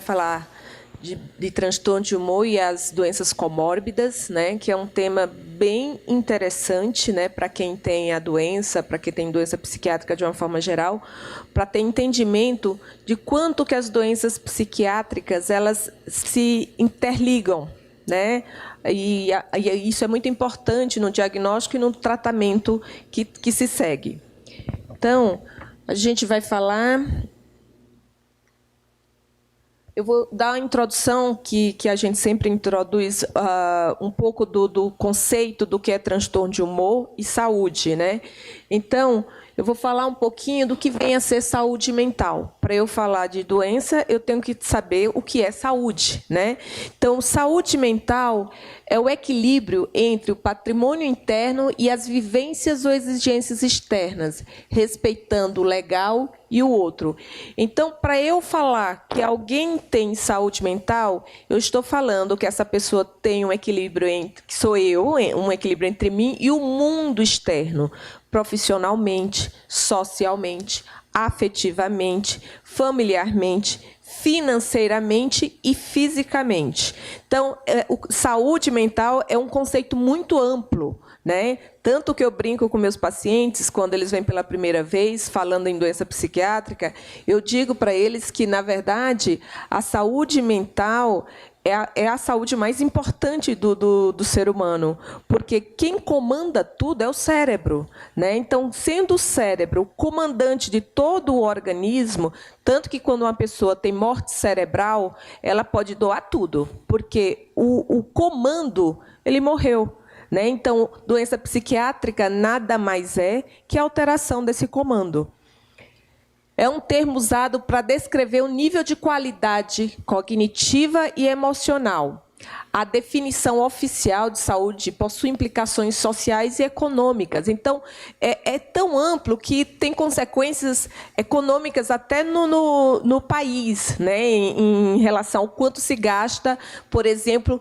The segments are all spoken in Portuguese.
falar de transtorno de humor e as doenças comórbidas, né, que é um tema bem interessante, né, para quem tem a doença, para quem tem doença psiquiátrica de uma forma geral, para ter entendimento de quanto que as doenças psiquiátricas elas se interligam, né? E isso é muito importante no diagnóstico e no tratamento que se segue. Então, a gente vai falar... Eu vou dar a introdução que a gente sempre introduz um pouco do conceito do que é transtorno de humor e saúde, né? Então, eu vou falar um pouquinho do que vem a ser saúde mental. Para eu falar de doença, eu tenho que saber o que é saúde, né? Então, saúde mental é o equilíbrio entre o patrimônio interno e as vivências ou exigências externas, respeitando o legal e o outro. Então, para eu falar que alguém tem saúde mental, eu estou falando que essa pessoa tem um equilíbrio entre, que sou eu, um equilíbrio entre mim e o mundo externo, profissionalmente, socialmente, afetivamente, familiarmente, financeiramente e fisicamente. Então, saúde mental é um conceito muito amplo, né? Tanto que eu brinco com meus pacientes, quando eles vêm pela primeira vez, falando em doença psiquiátrica, eu digo para eles que, na verdade, a saúde mental é a saúde mais importante do ser humano, porque quem comanda tudo é o cérebro, né? Então, sendo o cérebro o comandante de todo o organismo, tanto que quando uma pessoa tem morte cerebral, ela pode doar tudo, porque o comando, ele morreu. Né? Então, doença psiquiátrica nada mais é que a alteração desse comando. É um termo usado para descrever o nível de qualidade cognitiva e emocional. A definição oficial de saúde possui implicações sociais e econômicas. Então, é tão amplo que tem consequências econômicas até no país, né? Em relação ao quanto se gasta, por exemplo,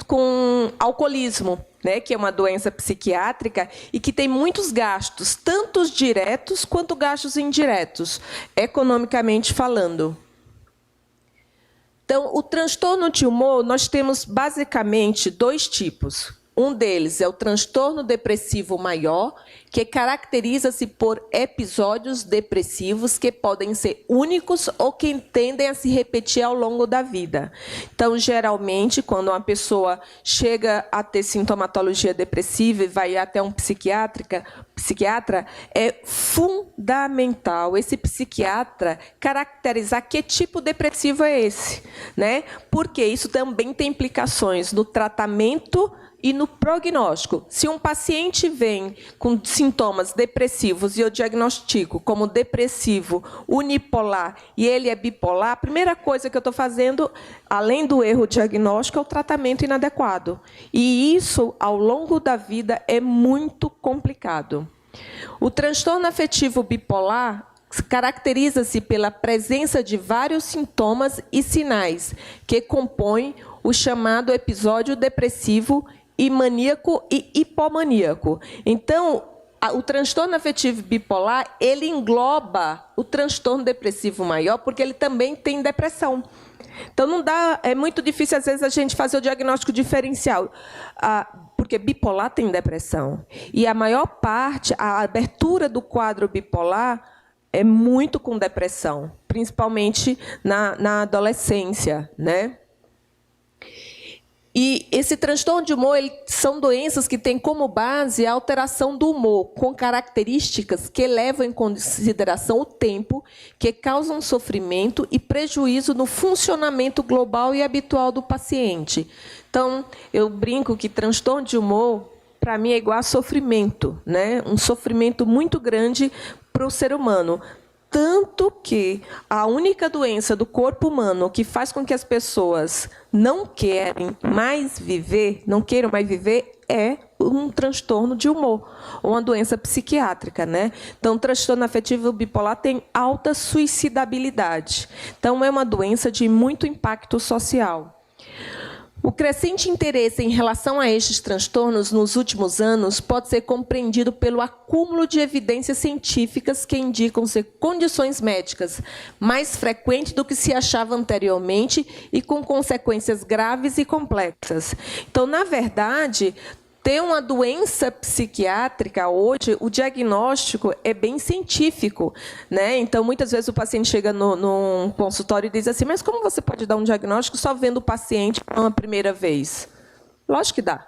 com alcoolismo, né, que é uma doença psiquiátrica e que tem muitos gastos, tanto os diretos quanto gastos indiretos, economicamente falando. Então, o transtorno de humor, nós temos basicamente dois tipos. Um deles é o transtorno depressivo maior, que caracteriza-se por episódios depressivos que podem ser únicos ou que tendem a se repetir ao longo da vida. Então, geralmente, quando uma pessoa chega a ter sintomatologia depressiva e vai até um psiquiatra, é fundamental esse psiquiatra caracterizar que tipo depressivo é esse, né? Porque isso também tem implicações no tratamento e no prognóstico. Se um paciente vem com sintomas depressivos e eu diagnostico como depressivo unipolar e ele é bipolar, a primeira coisa que eu estou fazendo, além do erro diagnóstico, é o tratamento inadequado. E isso, ao longo da vida, é muito complicado. O transtorno afetivo bipolar caracteriza-se pela presença de vários sintomas e sinais que compõem o chamado episódio depressivo e maníaco e hipomaníaco. Então, o transtorno afetivo bipolar, ele engloba o transtorno depressivo maior, porque ele também tem depressão. Então, não dá, é muito difícil, às vezes, a gente fazer o diagnóstico diferencial, porque bipolar tem depressão. E a maior parte, a abertura do quadro bipolar é muito com depressão, principalmente na adolescência, né? E esse transtorno de humor são doenças que têm como base a alteração do humor, com características que levam em consideração o tempo, que causam sofrimento e prejuízo no funcionamento global e habitual do paciente. Então, eu brinco que transtorno de humor, para mim, é igual a sofrimento, né? Um sofrimento muito grande para o ser humano. Tanto que a única doença do corpo humano que faz com que as pessoas não queiram mais viver é um transtorno de humor, ou uma doença psiquiátrica, né? Então, o transtorno afetivo bipolar tem alta suicidabilidade. Então, é uma doença de muito impacto social. O crescente interesse em relação a estes transtornos nos últimos anos pode ser compreendido pelo acúmulo de evidências científicas que indicam ser condições médicas mais frequentes do que se achava anteriormente e com consequências graves e complexas. Então, na verdade, ter uma doença psiquiátrica hoje, o diagnóstico é bem científico, né? Então, muitas vezes o paciente chega num consultório e diz assim, mas como você pode dar um diagnóstico só vendo o paciente uma primeira vez? Lógico que dá.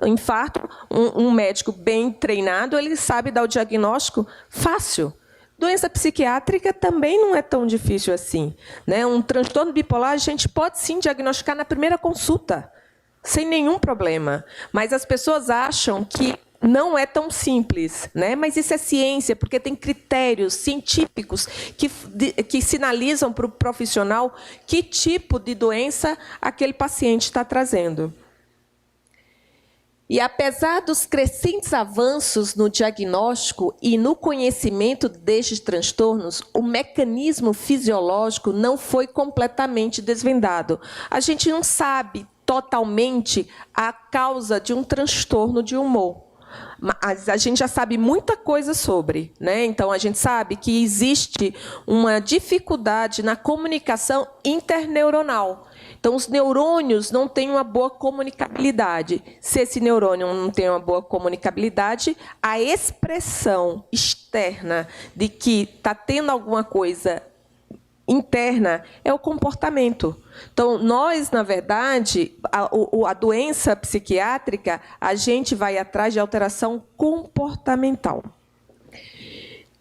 Infarto, um médico bem treinado, ele sabe dar o diagnóstico fácil. Doença psiquiátrica também não é tão difícil assim, né? Um transtorno bipolar a gente pode sim diagnosticar na primeira consulta, sem nenhum problema. Mas as pessoas acham que não é tão simples, né? Mas isso é ciência, porque tem critérios científicos que sinalizam para o profissional que tipo de doença aquele paciente está trazendo. E, apesar dos crescentes avanços no diagnóstico e no conhecimento destes transtornos, o mecanismo fisiológico não foi completamente desvendado. A gente não sabe totalmente a causa de um transtorno de humor. Mas a gente já sabe muita coisa sobre, né? Então, a gente sabe que existe uma dificuldade na comunicação interneuronal. Então, os neurônios não têm uma boa comunicabilidade. Se esse neurônio não tem uma boa comunicabilidade, a expressão externa de que está tendo alguma coisa interna é o comportamento. Então, nós, na verdade, a doença psiquiátrica, a gente vai atrás de alteração comportamental.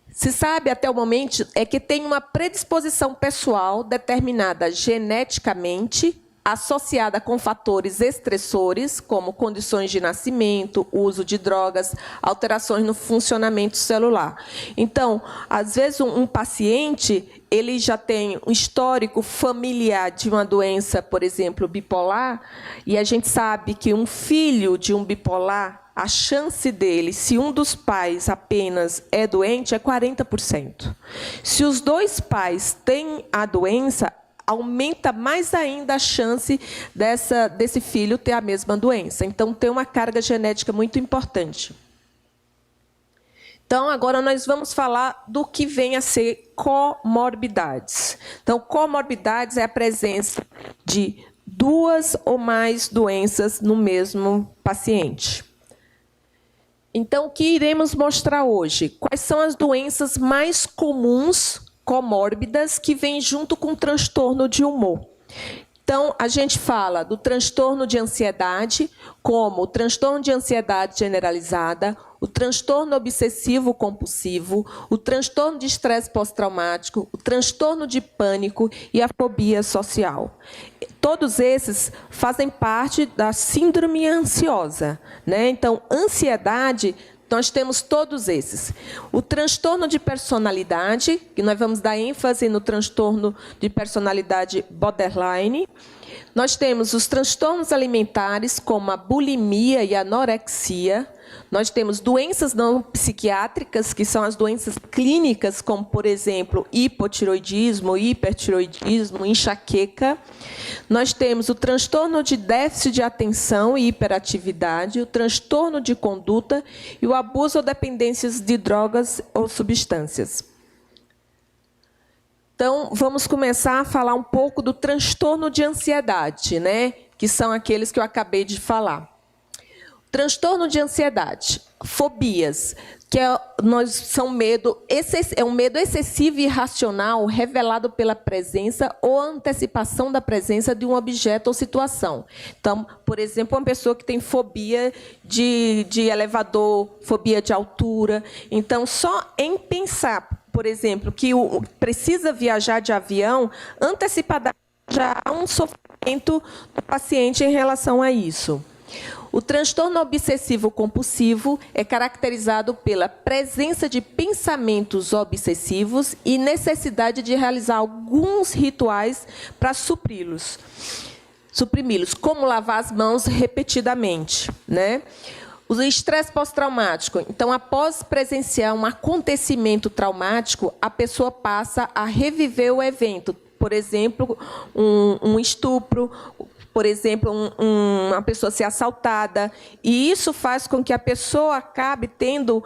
Se sabe até o momento é que tem uma predisposição pessoal determinada geneticamente, associada com fatores estressores, como condições de nascimento, uso de drogas, alterações no funcionamento celular. Então, às vezes, um paciente ele já tem um histórico familiar de uma doença, por exemplo, bipolar, e a gente sabe que um filho de um bipolar, a chance dele, se um dos pais apenas é doente, é 40%. Se os dois pais têm a doença, aumenta mais ainda a chance desse filho ter a mesma doença. Então, tem uma carga genética muito importante. Então, agora nós vamos falar do que vem a ser comorbidades. Então, comorbidades é a presença de 2 ou mais doenças no mesmo paciente. Então, o que iremos mostrar hoje? Quais são as doenças mais comuns comórbidas que vêm junto com o transtorno de humor? Então, a gente fala do transtorno de ansiedade, como o transtorno de ansiedade generalizada, o transtorno obsessivo-compulsivo, o transtorno de estresse pós-traumático, o transtorno de pânico e a fobia social. Todos esses fazem parte da síndrome ansiosa, né? Então, ansiedade, nós temos todos esses. O transtorno de personalidade, que nós vamos dar ênfase no transtorno de personalidade borderline. Nós temos os transtornos alimentares, como a bulimia e a anorexia. Nós temos doenças não psiquiátricas, que são as doenças clínicas, como, por exemplo, hipotiroidismo, hipertiroidismo, enxaqueca. Nós temos o transtorno de déficit de atenção e hiperatividade, o transtorno de conduta e o abuso ou dependências de drogas ou substâncias. Então, vamos começar a falar um pouco do transtorno de ansiedade, né? Que são aqueles que eu acabei de falar. Transtorno de ansiedade, fobias, que é um medo excessivo e irracional revelado pela presença ou antecipação da presença de um objeto ou situação. Então, por exemplo, uma pessoa que tem fobia de elevador, fobia de altura. Então, só em pensar, por exemplo, que precisa viajar de avião, antecipadamente já há um sofrimento do paciente em relação a isso. O transtorno obsessivo-compulsivo é caracterizado pela presença de pensamentos obsessivos e necessidade de realizar alguns rituais para suprimi-los, como lavar as mãos repetidamente, né? O estresse pós-traumático. Então, após presenciar um acontecimento traumático, a pessoa passa a reviver o evento. Por exemplo, um estupro, por exemplo, uma pessoa ser assaltada, e isso faz com que a pessoa acabe tendo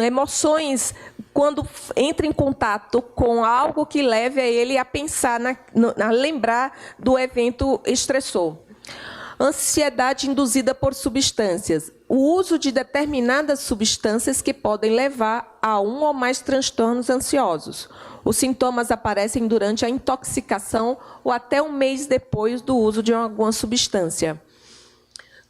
emoções quando entra em contato com algo que leve a ele a pensar, a lembrar do evento estressor. Ansiedade induzida por substâncias. O uso de determinadas substâncias que podem levar a um ou mais transtornos ansiosos. Os sintomas aparecem durante a intoxicação ou até um mês depois do uso de alguma substância.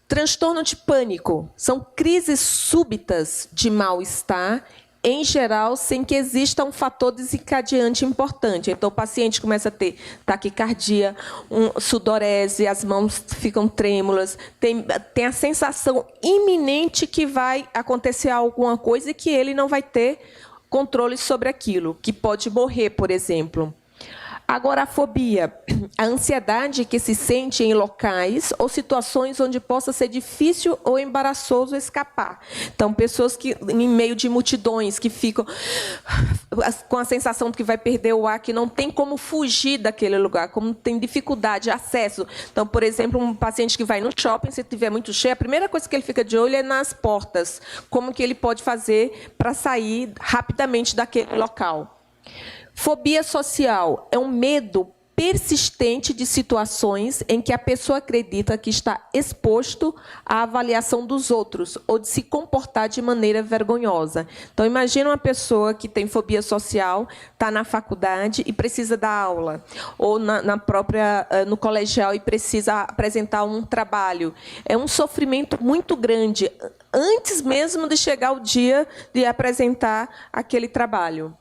Transtorno de pânico. São crises súbitas de mal-estar, em geral, sem que exista um fator desencadeante importante. Então, o paciente começa a ter taquicardia, sudorese, as mãos ficam trêmulas, tem a sensação iminente que vai acontecer alguma coisa e que ele não vai ter controle sobre aquilo, que pode morrer, por exemplo. Agora, a fobia, a ansiedade que se sente em locais ou situações onde possa ser difícil ou embaraçoso escapar. Então, pessoas que, em meio de multidões, que ficam com a sensação de que vai perder o ar, que não tem como fugir daquele lugar, como tem dificuldade de acesso. Então, por exemplo, um paciente que vai no shopping, se estiver muito cheio, a primeira coisa que ele fica de olho é nas portas. Como que ele pode fazer para sair rapidamente daquele local. Fobia social é um medo persistente de situações em que a pessoa acredita que está exposto à avaliação dos outros ou de se comportar de maneira vergonhosa. Então, imagina uma pessoa que tem fobia social, está na faculdade e precisa dar aula, ou no colegial e precisa apresentar um trabalho. É um sofrimento muito grande, antes mesmo de chegar o dia de apresentar aquele trabalho.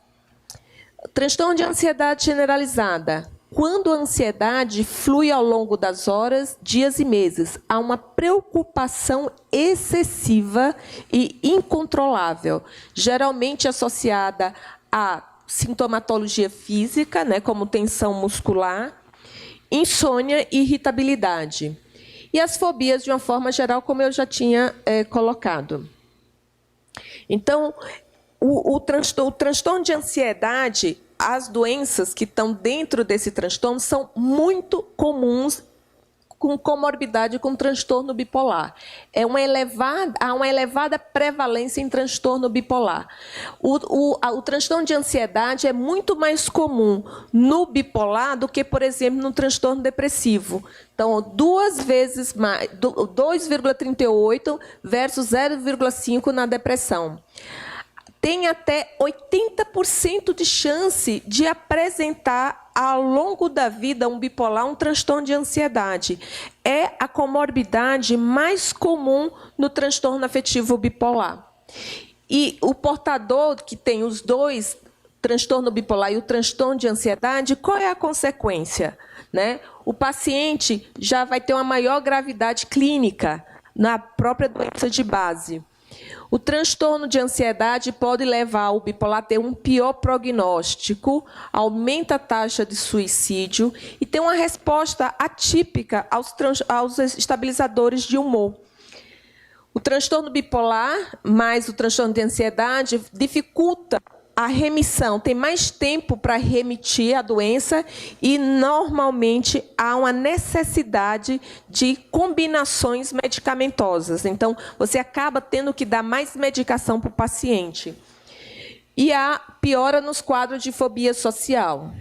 Transtorno de ansiedade generalizada. Quando a ansiedade flui ao longo das horas, dias e meses, há uma preocupação excessiva e incontrolável, geralmente associada à sintomatologia física, como tensão muscular, insônia e irritabilidade. E as fobias, de uma forma geral, como eu já tinha colocado. Então, o transtorno de ansiedade, as doenças que estão dentro desse transtorno são muito comuns com comorbidade com transtorno bipolar. Há uma elevada prevalência em transtorno bipolar. O transtorno de ansiedade é muito mais comum no bipolar do que, por exemplo, no transtorno depressivo. Então, 2 vezes mais, 2,38 versus 0,5 na depressão. Tem até 80% de chance de apresentar, ao longo da vida, um bipolar, um transtorno de ansiedade. É a comorbidade mais comum no transtorno afetivo bipolar. E o portador que tem os dois, transtorno bipolar e o transtorno de ansiedade, qual é a consequência? O paciente já vai ter uma maior gravidade clínica na própria doença de base. O transtorno de ansiedade pode levar o bipolar a ter um pior prognóstico, aumenta a taxa de suicídio e tem uma resposta atípica aos estabilizadores de humor. O transtorno bipolar, mais o transtorno de ansiedade, dificulta a remissão, tem mais tempo para remitir a doença e, normalmente, há uma necessidade de combinações medicamentosas. Então, você acaba tendo que dar mais medicação para o paciente. E há piora nos quadros de fobia social.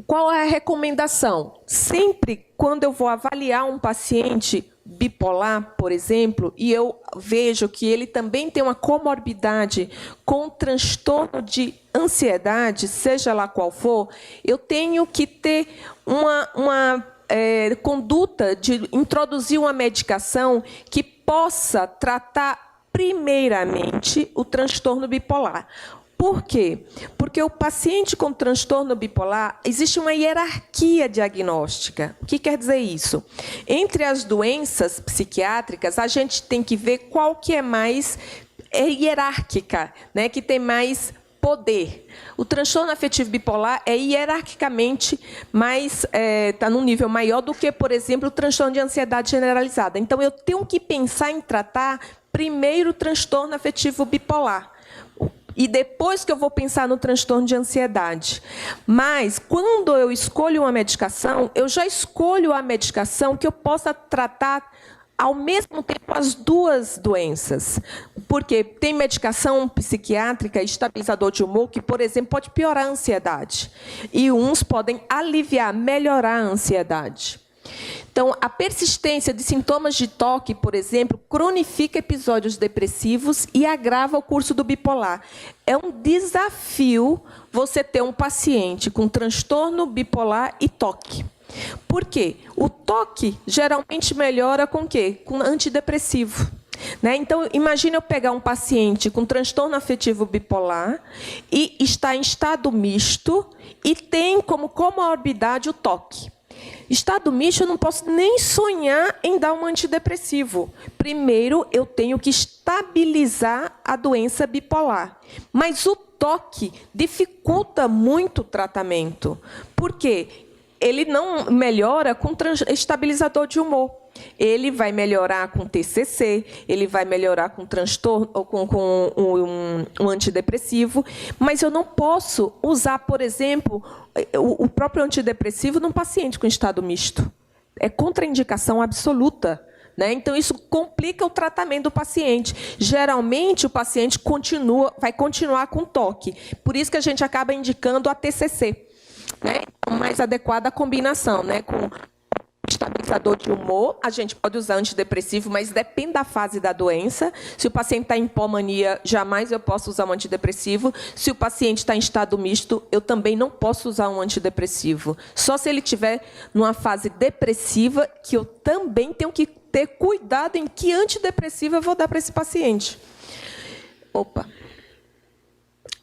Qual é a recomendação? Sempre, quando eu vou avaliar um paciente bipolar, por exemplo, e eu vejo que ele também tem uma comorbidade com transtorno de ansiedade, seja lá qual for, eu tenho que ter uma conduta de introduzir uma medicação que possa tratar primeiramente o transtorno bipolar. Por quê? Porque o paciente com transtorno bipolar, existe uma hierarquia diagnóstica. O que quer dizer isso? Entre as doenças psiquiátricas, a gente tem que ver qual que é mais hierárquica, que tem mais poder. O transtorno afetivo bipolar é hierarquicamente mais, está num nível maior do que, por exemplo, o transtorno de ansiedade generalizada. Então, eu tenho que pensar em tratar primeiro o transtorno afetivo bipolar. e depois que eu vou pensar no transtorno de ansiedade. Mas, quando eu escolho uma medicação, eu já escolho a medicação que eu possa tratar ao mesmo tempo as duas doenças. Porque tem medicação psiquiátrica, estabilizador de humor, que, por exemplo, pode piorar a ansiedade. E uns podem aliviar, melhorar a ansiedade. Então, a persistência de sintomas de toque, por exemplo, cronifica episódios depressivos e agrava o curso do bipolar. É um desafio você ter um paciente com transtorno bipolar e toque. Por quê? O toque geralmente melhora com o quê? Com antidepressivo. Né? Então, imagine eu pegar um paciente com transtorno afetivo bipolar e está em estado misto e tem como comorbidade o toque. Estado misto, eu não posso nem sonhar em dar um antidepressivo. Primeiro, eu tenho que estabilizar a doença bipolar. Mas o toque dificulta muito o tratamento. Por quê? Ele não melhora com estabilizador de humor. Ele vai melhorar com TCC, ele vai melhorar com transtorno, com um antidepressivo, mas eu não posso usar, por exemplo, o próprio antidepressivo num paciente com estado misto. É contraindicação absoluta. Né? Então, isso complica o tratamento do paciente. Geralmente, o paciente vai continuar com toque. Por isso que a gente acaba indicando a TCC. Né? Mais adequada a combinação, né? Com estabilizador de humor, a gente pode usar antidepressivo, mas depende da fase da doença. Se o paciente está em hipomania, jamais eu posso usar um antidepressivo. Se o paciente está em estado misto, eu também não posso usar um antidepressivo. Só se ele estiver numa fase depressiva, que eu também tenho que ter cuidado em que antidepressivo eu vou dar para esse paciente. Opa.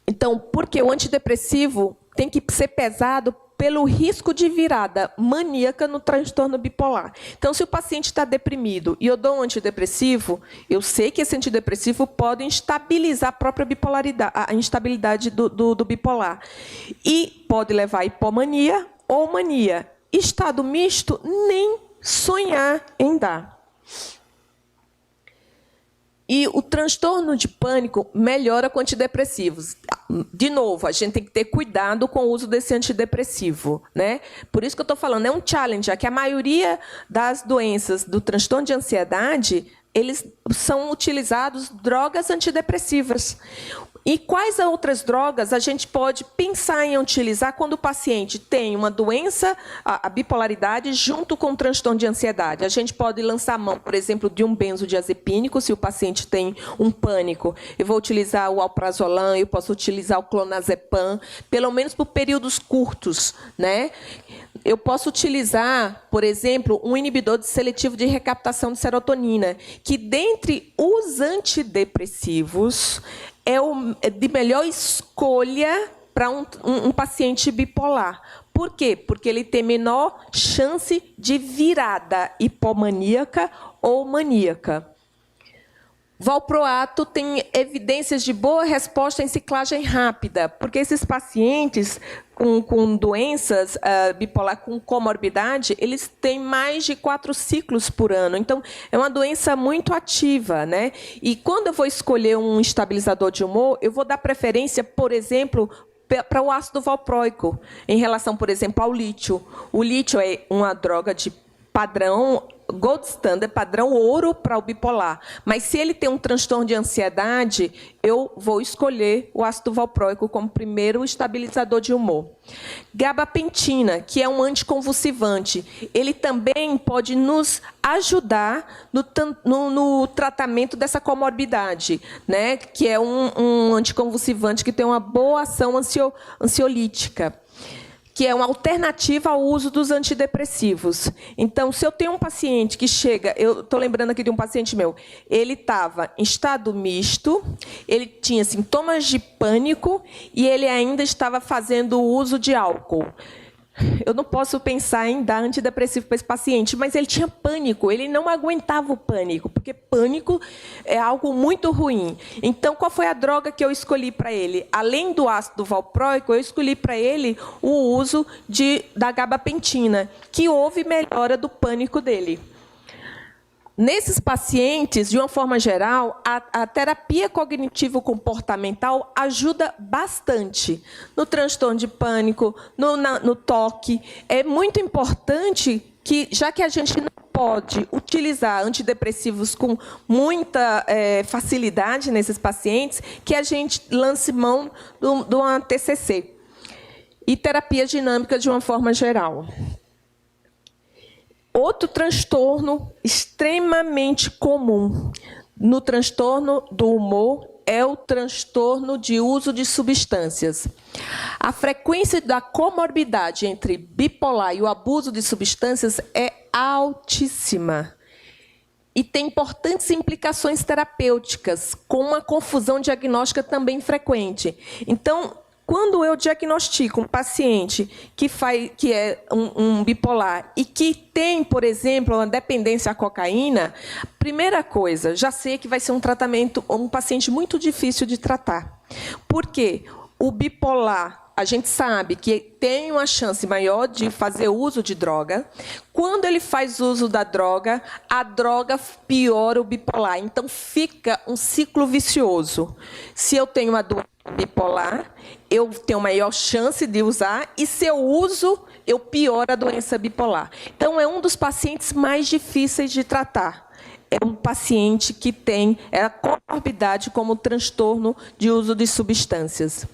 Então, porque o antidepressivo tem que ser pesado pelo risco de virada maníaca no transtorno bipolar. Então, se o paciente está deprimido e eu dou um antidepressivo, eu sei que esse antidepressivo pode instabilizar a própria bipolaridade, a instabilidade do bipolar. E pode levar a hipomania ou mania. Estado misto, nem sonhar em dar. E o transtorno de pânico melhora com antidepressivos. De novo, a gente tem que ter cuidado com o uso desse antidepressivo. Né? Por isso que eu estou falando, é um challenge, é que a maioria das doenças do transtorno de ansiedade, eles são utilizados drogas antidepressivas. E quais outras drogas a gente pode pensar em utilizar quando o paciente tem uma doença, a bipolaridade, junto com o transtorno de ansiedade? A gente pode lançar mão, por exemplo, de um benzodiazepínico, se o paciente tem um pânico. Eu vou utilizar o alprazolam, eu posso utilizar o clonazepam, pelo menos por períodos curtos. Né? Eu posso utilizar, por exemplo, um inibidor seletivo de recaptação de serotonina, que, dentre os antidepressivos, é de melhor escolha para um paciente bipolar. Por quê? Porque ele tem menor chance de virada hipomaníaca ou maníaca. Valproato tem evidências de boa resposta em ciclagem rápida, porque esses pacientes com doenças bipolar, com comorbidade, eles têm mais de 4 ciclos por ano. Então, é uma doença muito ativa. Né? E quando eu vou escolher um estabilizador de humor, eu vou dar preferência, por exemplo, para o ácido valproico, em relação, por exemplo, ao lítio. O lítio é uma droga de padrão gold standard, padrão ouro para o bipolar. Mas se ele tem um transtorno de ansiedade, eu vou escolher o ácido valproico como primeiro estabilizador de humor. Gabapentina, que é um anticonvulsivante, ele também pode nos ajudar no tratamento dessa comorbidade, né? Que é um anticonvulsivante que tem uma boa ação ansiolítica, que é uma alternativa ao uso dos antidepressivos. Então, se eu tenho um paciente que chega... Eu estou lembrando aqui de um paciente meu. Ele estava em estado misto, ele tinha sintomas de pânico e ele ainda estava fazendo uso de álcool. Eu não posso pensar em dar antidepressivo para esse paciente, mas ele tinha pânico, ele não aguentava o pânico, porque pânico é algo muito ruim. Então, qual foi a droga que eu escolhi para ele? Além do ácido valproico, eu escolhi para ele o uso da gabapentina, que houve melhora do pânico dele. Nesses pacientes, de uma forma geral, a terapia cognitivo-comportamental ajuda bastante no transtorno de pânico, no toque. É muito importante que, já que a gente não pode utilizar antidepressivos com muita facilidade nesses pacientes, que a gente lance mão de uma TCC. E terapia dinâmica de uma forma geral. Outro transtorno extremamente comum no transtorno do humor é o transtorno de uso de substâncias. A frequência da comorbidade entre bipolar e o abuso de substâncias é altíssima. E tem importantes implicações terapêuticas, com uma confusão diagnóstica também frequente. Então, quando eu diagnostico um paciente que é um bipolar e que tem, por exemplo, uma dependência à cocaína, primeira coisa, já sei que vai ser um paciente muito difícil de tratar. Por quê? O bipolar, a gente sabe que tem uma chance maior de fazer uso de droga. Quando ele faz uso da droga, a droga piora o bipolar. Então, fica um ciclo vicioso. Se eu tenho uma doença bipolar, eu tenho maior chance de usar, e se eu uso, eu pioro a doença bipolar. Então, é um dos pacientes mais difíceis de tratar. É um paciente que tem a comorbidade como transtorno de uso de substâncias.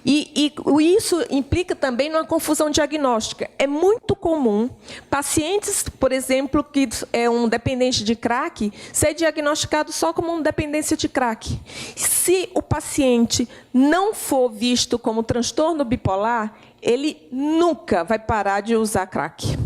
E isso implica também numa confusão diagnóstica. É muito comum pacientes, por exemplo, que é um dependente de crack, ser diagnosticado só como uma dependência de crack. Se o paciente não for visto como transtorno bipolar, ele nunca vai parar de usar crack.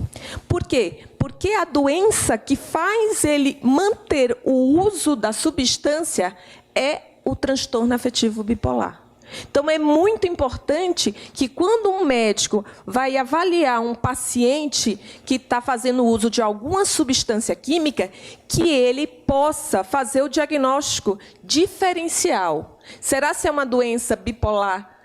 Por quê? Porque a doença que faz ele manter o uso da substância é o transtorno afetivo bipolar. Então, é muito importante que, quando um médico vai avaliar um paciente que está fazendo uso de alguma substância química, que ele possa fazer o diagnóstico diferencial. Será se é uma doença bipolar,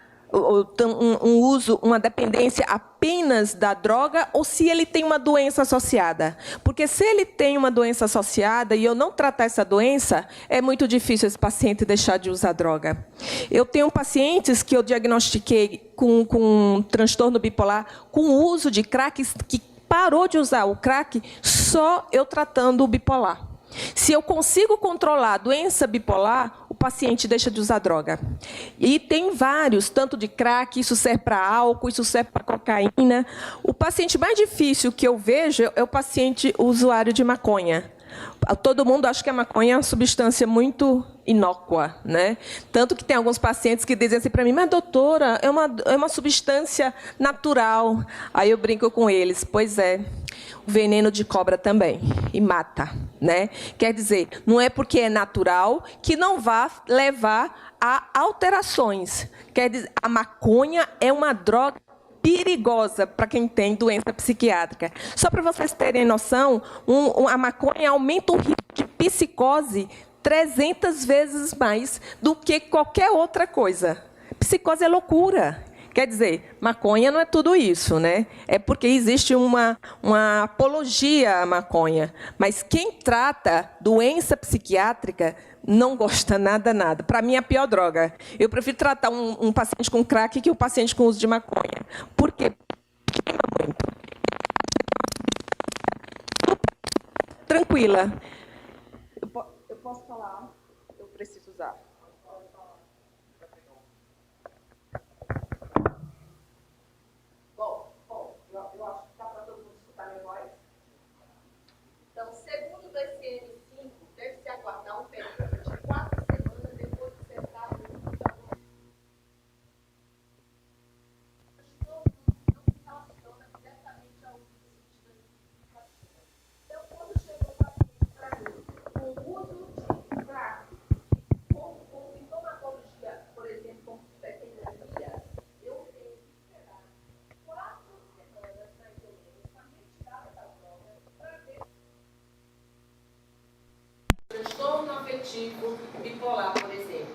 uma dependência apenas da droga, ou se ele tem uma doença associada? Porque se ele tem uma doença associada e eu não tratar essa doença, é muito difícil esse paciente deixar de usar droga. Eu tenho pacientes que eu diagnostiquei com transtorno bipolar, com o uso de crack, que parou de usar o crack só eu tratando o bipolar. Se eu consigo controlar a doença bipolar, o paciente deixa de usar droga. E tem vários, tanto de crack, isso serve para álcool, isso serve para cocaína. O paciente mais difícil que eu vejo é o paciente usuário de maconha. Todo mundo acha que a maconha é uma substância muito inócua, né? Tanto que tem alguns pacientes que dizem assim para mim: mas, doutora, é uma substância natural. Aí eu brinco com eles: pois é, o veneno de cobra também, e mata, né? Quer dizer, não é porque é natural que não vá levar a alterações. Quer dizer, a maconha é uma droga perigosa para quem tem doença psiquiátrica. Só para vocês terem noção, a maconha aumenta o risco de psicose 300 vezes mais do que qualquer outra coisa. Psicose é loucura. Quer dizer, maconha não é tudo isso, né? É porque existe uma apologia à maconha. Mas quem trata doença psiquiátrica não gosta nada. Para mim, é a pior droga. Eu prefiro tratar um paciente com crack que um paciente com uso de maconha. Por quê? Muito. Tranquila. Eu posso falar? Eu preciso usar. Eu acho que está para todo mundo escutar minha voz. Então, segundo o DSM-5, deve-se aguardar um período de 4 semanas depois de ser dado o uso de algum transtorno não se relaciona diretamente ao uso de substâncias. Então, quando chega o paciente para mim com o uso de crack, com sintomatologia, por exemplo, como hipertermia, eu tenho que esperar 4 semanas, mais ou menos, para retirada da droga, para ver transtorno afetivo bipolar, por exemplo.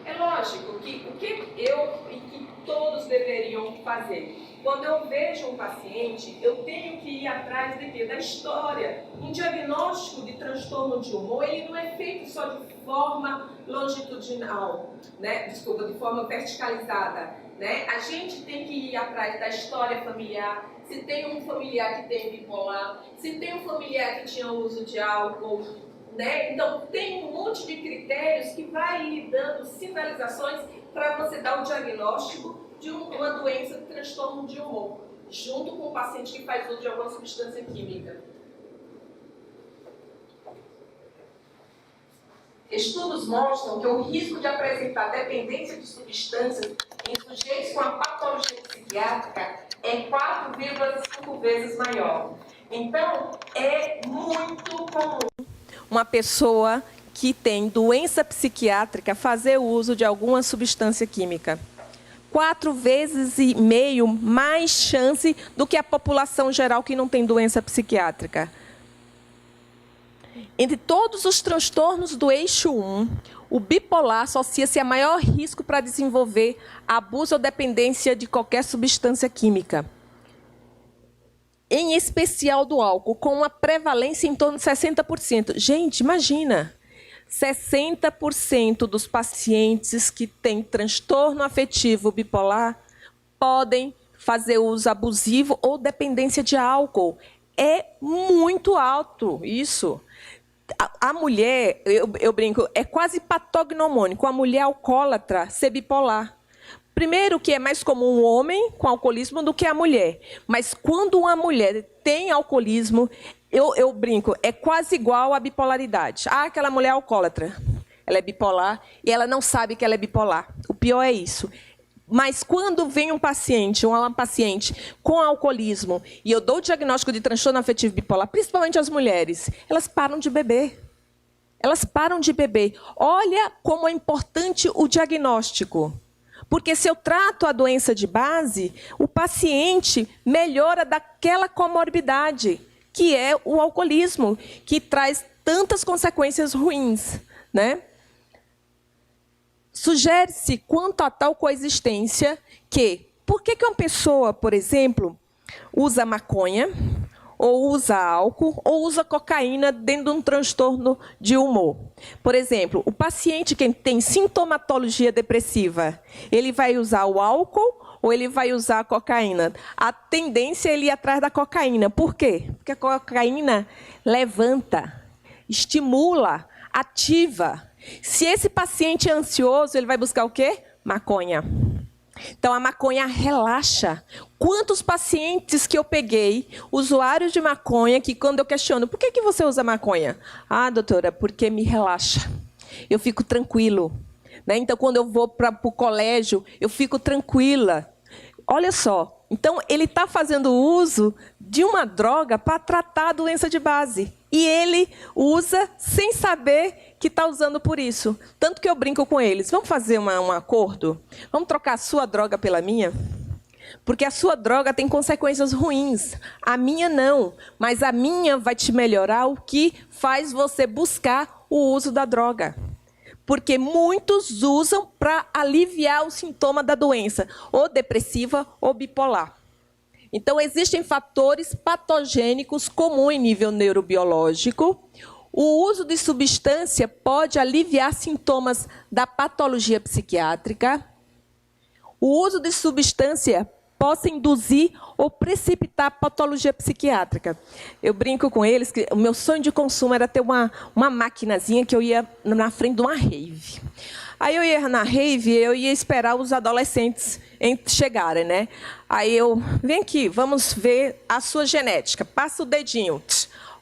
É lógico que o que eu e que todos deveriam fazer? Quando eu vejo um paciente, eu tenho que ir atrás de quê? Da história. Um diagnóstico de transtorno de humor, ele não é feito só de forma longitudinal, né? Desculpa, de forma verticalizada, né? A gente tem que ir atrás da história familiar, se tem um familiar que tem bipolar, se tem um familiar que tinha uso de álcool, né? Então, tem um monte de critérios que vai lhe dando sinalizações para você dar o diagnóstico de uma doença de transtorno de humor, junto com o paciente que faz uso de alguma substância química. Estudos mostram que o risco de apresentar dependência de substâncias em sujeitos com a patologia psiquiátrica é 4,5 vezes maior. Então, é muito comum uma pessoa que tem doença psiquiátrica fazer uso de alguma substância química. 4,5 vezes mais chance do que a população geral que não tem doença psiquiátrica. Entre todos os transtornos do eixo 1, o bipolar associa-se a maior risco para desenvolver abuso ou dependência de qualquer substância química, em especial do álcool, com uma prevalência em torno de 60%. Gente, imagina! 60% dos pacientes que têm transtorno afetivo bipolar podem fazer uso abusivo ou dependência de álcool. É muito alto isso. A mulher, eu brinco, é quase patognomônico a mulher alcoólatra ser bipolar. Primeiro que é mais comum o homem com alcoolismo do que a mulher. Mas quando uma mulher tem alcoolismo, eu brinco, é quase igual à bipolaridade. Ah, aquela mulher é alcoólatra, ela é bipolar e ela não sabe que ela é bipolar. O pior é isso. Mas quando vem um paciente ou uma paciente com alcoolismo e eu dou o diagnóstico de transtorno afetivo bipolar, principalmente as mulheres, elas param de beber. Elas param de beber. Olha como é importante o diagnóstico. Porque se eu trato a doença de base, o paciente melhora daquela comorbidade, que é o alcoolismo, que traz tantas consequências ruins, né? Sugere-se, quanto a tal coexistência, que por que uma pessoa, por exemplo, usa maconha, ou usa álcool, ou usa cocaína dentro de um transtorno de humor? Por exemplo, o paciente que tem sintomatologia depressiva, ele vai usar o álcool ou ele vai usar a cocaína? A tendência é ele ir atrás da cocaína. Por quê? Porque a cocaína levanta, estimula, ativa. Se esse paciente é ansioso, ele vai buscar o quê? Maconha. Então, a maconha relaxa. Quantos pacientes que eu peguei, usuários de maconha, que quando eu questiono, por que você usa maconha? Ah, doutora, porque me relaxa. Eu fico tranquilo. Né? Então, quando eu vou para o colégio, eu fico tranquila. Olha só, então ele está fazendo uso de uma droga para tratar a doença de base. E ele usa sem saber que está usando por isso. Tanto que eu brinco com eles. Vamos fazer um acordo? Vamos trocar a sua droga pela minha? Porque a sua droga tem consequências ruins. A minha não. Mas a minha vai te melhorar, o que faz você buscar o uso da droga. Porque muitos usam para aliviar o sintoma da doença, ou depressiva ou bipolar. Então, existem fatores patogênicos comuns em nível neurobiológico. O uso de substância pode aliviar sintomas da patologia psiquiátrica. O uso de substância pode induzir ou precipitar a patologia psiquiátrica. Eu brinco com eles que o meu sonho de consumo era ter uma maquinazinha que eu ia na frente de uma rave. Aí eu ia na rave, eu ia esperar os adolescentes chegarem, né? Aí eu, vem aqui, vamos ver a sua genética. Passa o dedinho.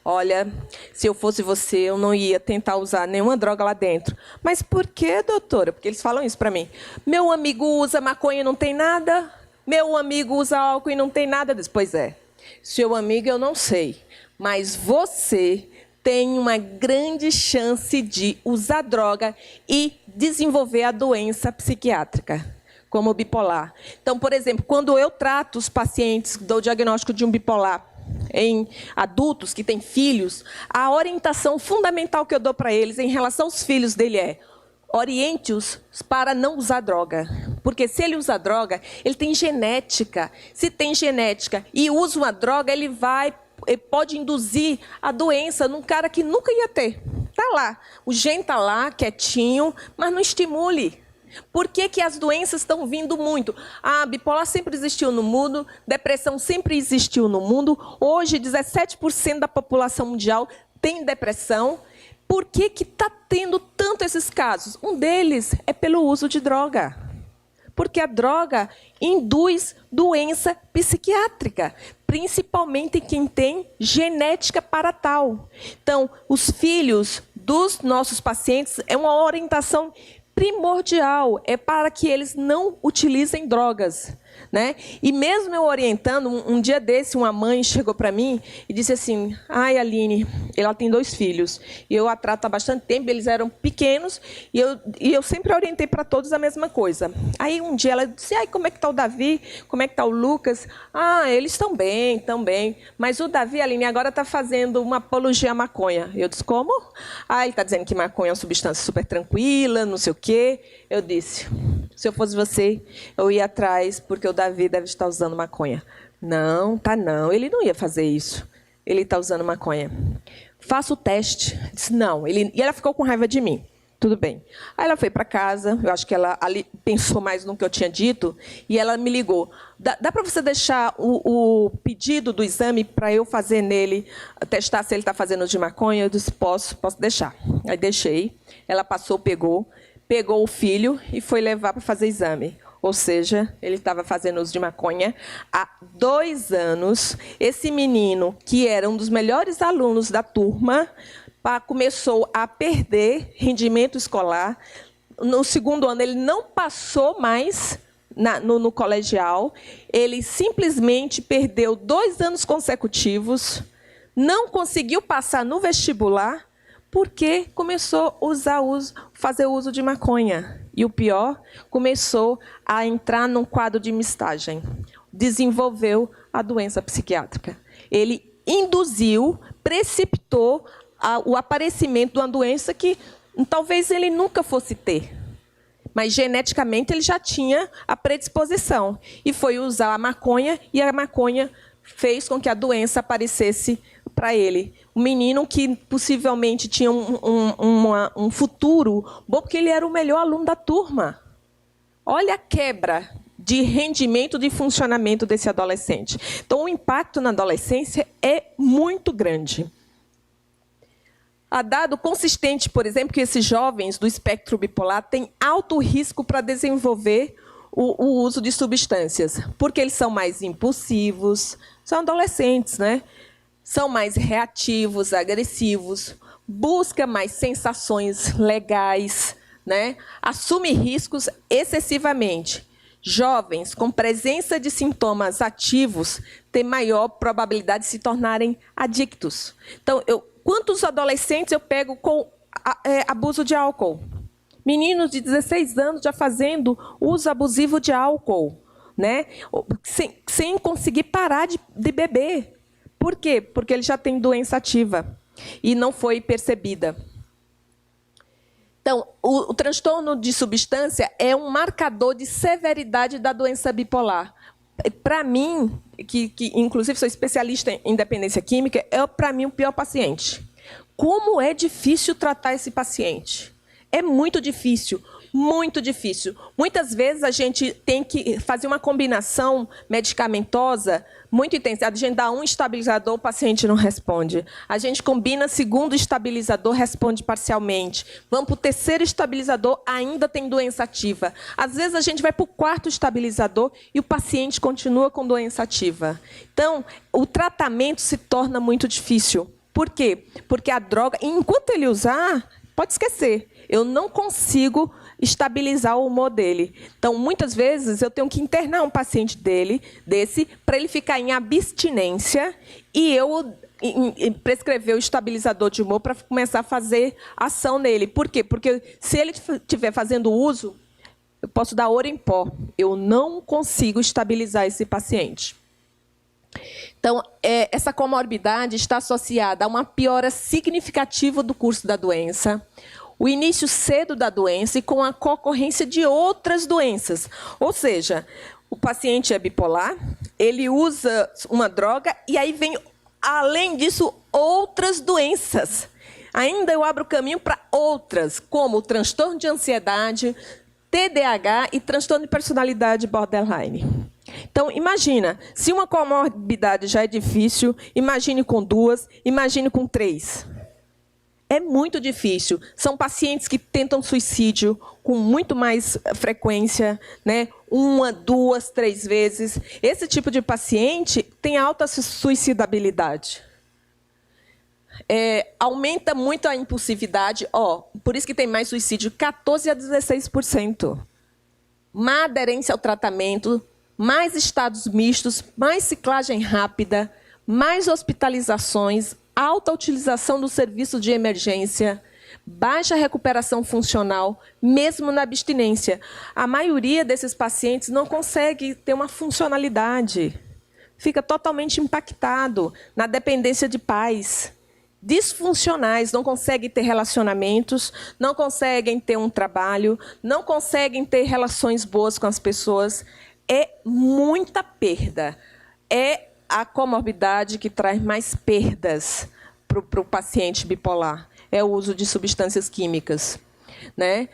Olha, se eu fosse você, eu não ia tentar usar nenhuma droga lá dentro. Mas por que, doutora? Porque eles falam isso para mim. Meu amigo usa maconha e não tem nada. Meu amigo usa álcool e não tem nada. Pois é, seu amigo eu não sei. Mas você tem uma grande chance de usar droga e desenvolver a doença psiquiátrica, como o bipolar. Então, por exemplo, quando eu trato os pacientes, dou o diagnóstico de um bipolar em adultos que têm filhos, a orientação fundamental que eu dou para eles em relação aos filhos dele é: oriente-os para não usar droga. Porque se ele usa droga, ele tem genética. Se tem genética e usa uma droga, ele pode induzir a doença num cara que nunca ia ter. Está lá. O gene está lá, quietinho, mas não estimule. Por que que as doenças estão vindo muito? A bipolar sempre existiu no mundo, depressão sempre existiu no mundo. Hoje, 17% da população mundial tem depressão. Por que que está tendo tanto esses casos? Um deles é pelo uso de droga. Porque a droga induz doença psiquiátrica, principalmente em quem tem genética para tal. Então, os filhos dos nossos pacientes é uma orientação primordial, é para que eles não utilizem drogas, né? E mesmo eu orientando, um dia desse, uma mãe chegou para mim e disse assim, ai, Aline, ela tem 2 filhos, e eu a trato há bastante tempo, eles eram pequenos, e eu sempre orientei para todos a mesma coisa. Aí um dia ela disse, ai, como é que está o Davi? Como é que está o Lucas? Ah, eles estão bem, mas o Davi, Aline, agora está fazendo uma apologia à maconha. Eu disse, como? Ah, ele está dizendo que maconha é uma substância super tranquila, não sei o quê. Eu disse, se eu fosse você, eu ia atrás, porque o Davi deve estar usando maconha. Não, tá não, ele não ia fazer isso. Ele está usando maconha. Faça o teste. Disse, não. E ela ficou com raiva de mim. Tudo bem. Aí ela foi para casa, eu acho que ela ali pensou mais no que eu tinha dito, e ela me ligou. Dá para você deixar o pedido do exame para eu fazer nele, testar se ele está fazendo de maconha? Eu disse, posso deixar. Aí deixei. Ela passou, pegou o filho e foi levar para fazer exame. Ou seja, ele estava fazendo uso de maconha há 2 anos. Esse menino, que era um dos melhores alunos da turma, começou a perder rendimento escolar. No 2º ano, ele não passou mais no colegial. Ele simplesmente perdeu 2 anos consecutivos, não conseguiu passar no vestibular, porque começou a fazer uso de maconha. E o pior, começou a entrar num quadro de mistagem. Desenvolveu a doença psiquiátrica. Ele induziu, precipitou o aparecimento de uma doença que talvez ele nunca fosse ter. Mas, geneticamente, ele já tinha a predisposição. E foi usar a maconha, e a maconha fez com que a doença aparecesse para ele. Um menino que possivelmente tinha um futuro bom, porque ele era o melhor aluno da turma. Olha a quebra de rendimento, de funcionamento desse adolescente. Então, o impacto na adolescência é muito grande. Há dado consistente, por exemplo, que esses jovens do espectro bipolar têm alto risco para desenvolver o uso de substâncias, porque eles são mais impulsivos, são adolescentes, né? São mais reativos, agressivos, busca mais sensações legais, né? Assume riscos excessivamente. Jovens com presença de sintomas ativos têm maior probabilidade de se tornarem adictos. Então, quantos adolescentes eu pego com abuso de álcool? Meninos de 16 anos já fazendo uso abusivo de álcool, né? Sem conseguir parar de beber. Por quê? Porque ele já tem doença ativa e não foi percebida. Então, o transtorno de substância é um marcador de severidade da doença bipolar. Para mim, que inclusive sou especialista em dependência química, é para mim o pior paciente. Como é difícil tratar esse paciente? É muito difícil, muito difícil. Muitas vezes a gente tem que fazer uma combinação medicamentosa muito intensa. A gente dá um estabilizador, o paciente não responde. A gente combina segundo estabilizador, responde parcialmente. Vamos para o 3º estabilizador, ainda tem doença ativa. Às vezes a gente vai para o 4º estabilizador e o paciente continua com doença ativa. Então, o tratamento se torna muito difícil. Por quê? Porque a droga, enquanto ele usar, pode esquecer. Eu não consigo estabilizar o humor dele. Então, muitas vezes, eu tenho que internar um paciente desse para ele ficar em abstinência e eu prescrever o estabilizador de humor para começar a fazer ação nele. Por quê? Porque se ele estiver fazendo uso, eu posso dar ouro em pó. Eu não consigo estabilizar esse paciente. Então, essa comorbidade está associada a uma piora significativa do curso da doença, o início cedo da doença e com a concorrência de outras doenças. Ou seja, o paciente é bipolar, ele usa uma droga e aí vem, além disso, outras doenças. Ainda eu abro caminho para outras, como o transtorno de ansiedade, TDAH e transtorno de personalidade borderline. Então, imagina, se uma comorbidade já é difícil, imagine com 2, imagine com 3. É muito difícil. São pacientes que tentam suicídio com muito mais frequência, né? 1, 2, 3 vezes.Esse tipo de paciente tem alta suicidabilidade. Aumenta muito a impulsividade. Por isso que tem mais suicídio, 14% a 16%. Má aderência ao tratamento, mais estados mistos, mais ciclagem rápida, mais hospitalizações, alta utilização do serviço de emergência, baixa recuperação funcional, mesmo na abstinência. A maioria desses pacientes não consegue ter uma funcionalidade. Fica totalmente impactado na dependência de pais. Disfuncionais, não conseguem ter relacionamentos, não conseguem ter um trabalho, não conseguem ter relações boas com as pessoas. É muita perda. É a comorbidade que traz mais perdas para o paciente bipolar. É o uso de substâncias químicas, né?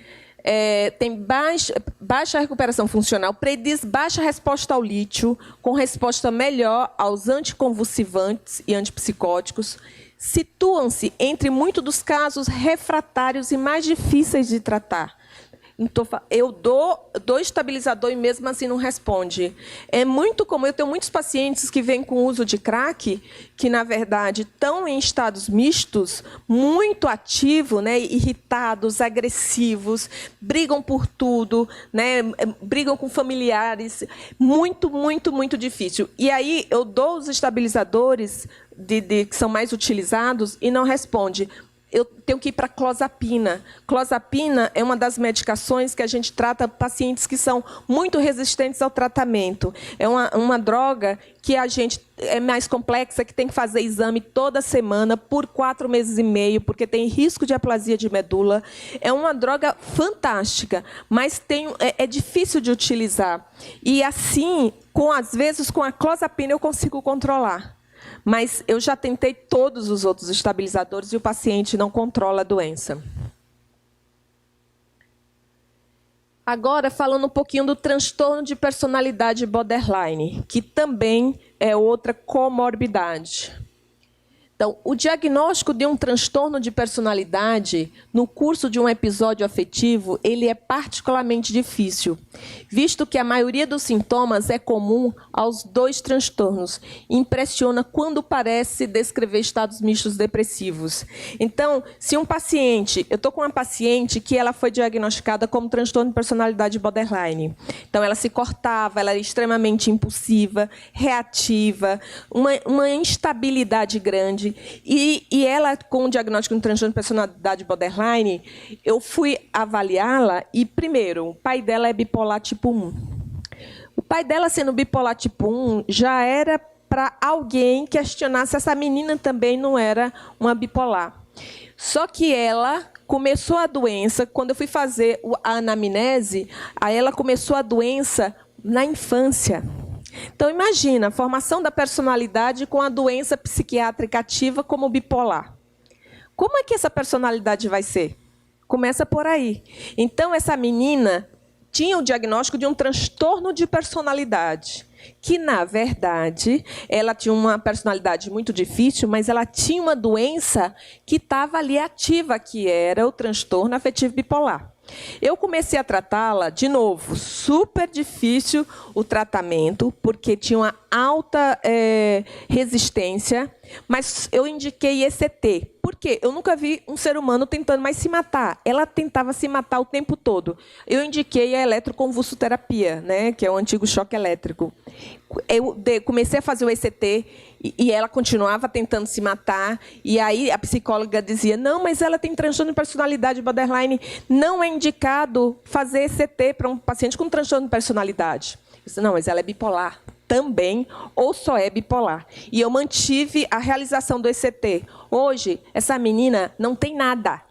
Tem baixa recuperação funcional, prediz baixa resposta ao lítio, com resposta melhor aos anticonvulsivantes e antipsicóticos. Situam-se, entre muitos dos casos, refratários e mais difíceis de tratar. Então, eu dou estabilizador e mesmo assim não responde. É muito comum, eu tenho muitos pacientes que vêm com uso de crack, que, na verdade, estão em estados mistos, muito ativos, né, irritados, agressivos, brigam por tudo, né, brigam com familiares. Muito, muito, muito difícil. E aí eu dou os estabilizadores que são mais utilizados e não responde. Eu tenho que ir para clozapina. Clozapina é uma das medicações que a gente trata pacientes que são muito resistentes ao tratamento. É uma droga que a gente é mais complexa, que tem que fazer exame toda semana por 4 meses e meio, porque tem risco de aplasia de medula. É uma droga fantástica, mas é difícil de utilizar. E assim, às vezes, com a clozapina eu consigo controlar. Mas eu já tentei todos os outros estabilizadores e o paciente não controla a doença. Agora, falando um pouquinho do transtorno de personalidade borderline, que também é outra comorbidade. Então, o diagnóstico de um transtorno de personalidade no curso de um episódio afetivo, ele é particularmente difícil, visto que a maioria dos sintomas é comum aos 2 transtornos. Impressiona quando parece descrever estados mistos depressivos. Então, se eu estou com uma paciente que ela foi diagnosticada como transtorno de personalidade borderline. Então, ela se cortava, ela era extremamente impulsiva, reativa, uma instabilidade grande. E ela, com o diagnóstico de transtorno de personalidade borderline, eu fui avaliá-la e, primeiro, o pai dela é bipolar tipo 1. O pai dela, sendo bipolar tipo 1, já era para alguém questionar se essa menina também não era uma bipolar. Só que ela começou a doença, quando eu fui fazer a anamnese, aí ela começou a doença na infância. Então, imagina, a formação da personalidade com a doença psiquiátrica ativa como bipolar. Como é que essa personalidade vai ser? Começa por aí. Então, essa menina tinha o diagnóstico de um transtorno de personalidade, que, na verdade, ela tinha uma personalidade muito difícil, mas ela tinha uma doença que estava ali ativa, que era o transtorno afetivo bipolar. Eu comecei a tratá-la, de novo, super difícil o tratamento, porque tinha uma alta resistência, mas eu indiquei ECT. Por quê? Eu nunca vi um ser humano tentando mais se matar. Ela tentava se matar o tempo todo. Eu indiquei a eletroconvulsoterapia, né, que é o antigo choque elétrico. Eu comecei a fazer o ECT e ela continuava tentando se matar. E aí a psicóloga dizia, não, mas ela tem transtorno de personalidade borderline. Não é indicado fazer ECT para um paciente com transtorno de personalidade. Eu disse, não, mas ela é bipolar também, ou só é bipolar. E eu mantive a realização do ECT. Hoje, essa menina não tem nada.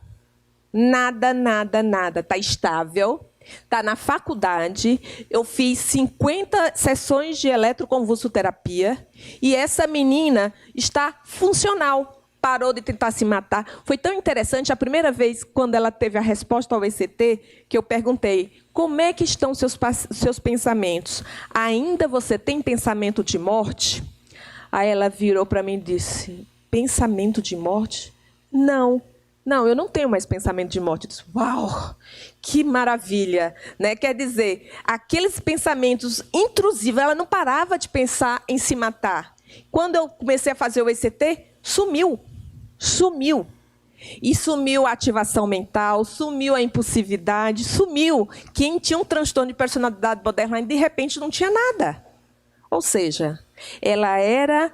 Nada, nada, nada. Está estável, está na faculdade. Eu fiz 50 sessões de eletroconvulsoterapia e essa menina está funcional. Parou de tentar se matar. Foi tão interessante, a primeira vez, quando ela teve a resposta ao ECT, que eu perguntei, como é que estão seus pensamentos? Ainda você tem pensamento de morte? Aí ela virou para mim e disse, pensamento de morte? Não, eu não tenho mais pensamento de morte. Eu disse, uau, que maravilha, né? Quer dizer, aqueles pensamentos intrusivos, ela não parava de pensar em se matar. Quando eu comecei a fazer o ECT, sumiu. E sumiu a ativação mental, sumiu a impulsividade, sumiu. Quem tinha um transtorno de personalidade borderline, de repente, não tinha nada. Ou seja, ela é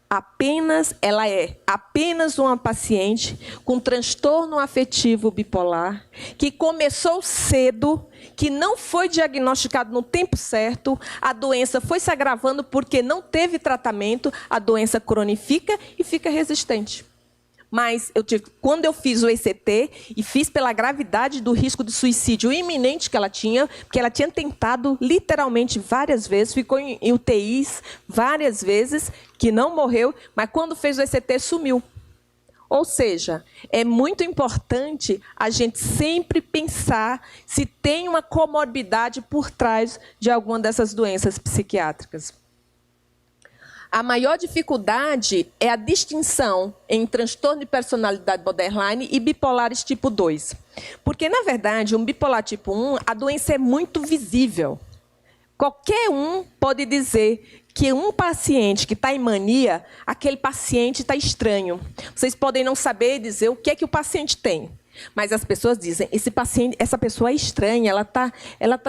apenas uma paciente com transtorno afetivo bipolar, que começou cedo, que não foi diagnosticado no tempo certo, a doença foi se agravando porque não teve tratamento, a doença cronifica e fica resistente. Mas quando eu fiz o ECT, e fiz pela gravidade do risco de suicídio iminente que ela tinha, porque ela tinha tentado literalmente várias vezes, ficou em UTIs várias vezes, que não morreu, mas quando fez o ECT sumiu. Ou seja, é muito importante a gente sempre pensar se tem uma comorbidade por trás de alguma dessas doenças psiquiátricas. A maior dificuldade é a distinção em transtorno de personalidade borderline e bipolares tipo 2. Porque, na verdade, um bipolar tipo 1, a doença é muito visível. Qualquer um pode dizer que um paciente que está em mania, aquele paciente está estranho. Vocês podem não saber dizer o que é que o paciente tem. Mas as pessoas dizem, essa pessoa é estranha, ela tá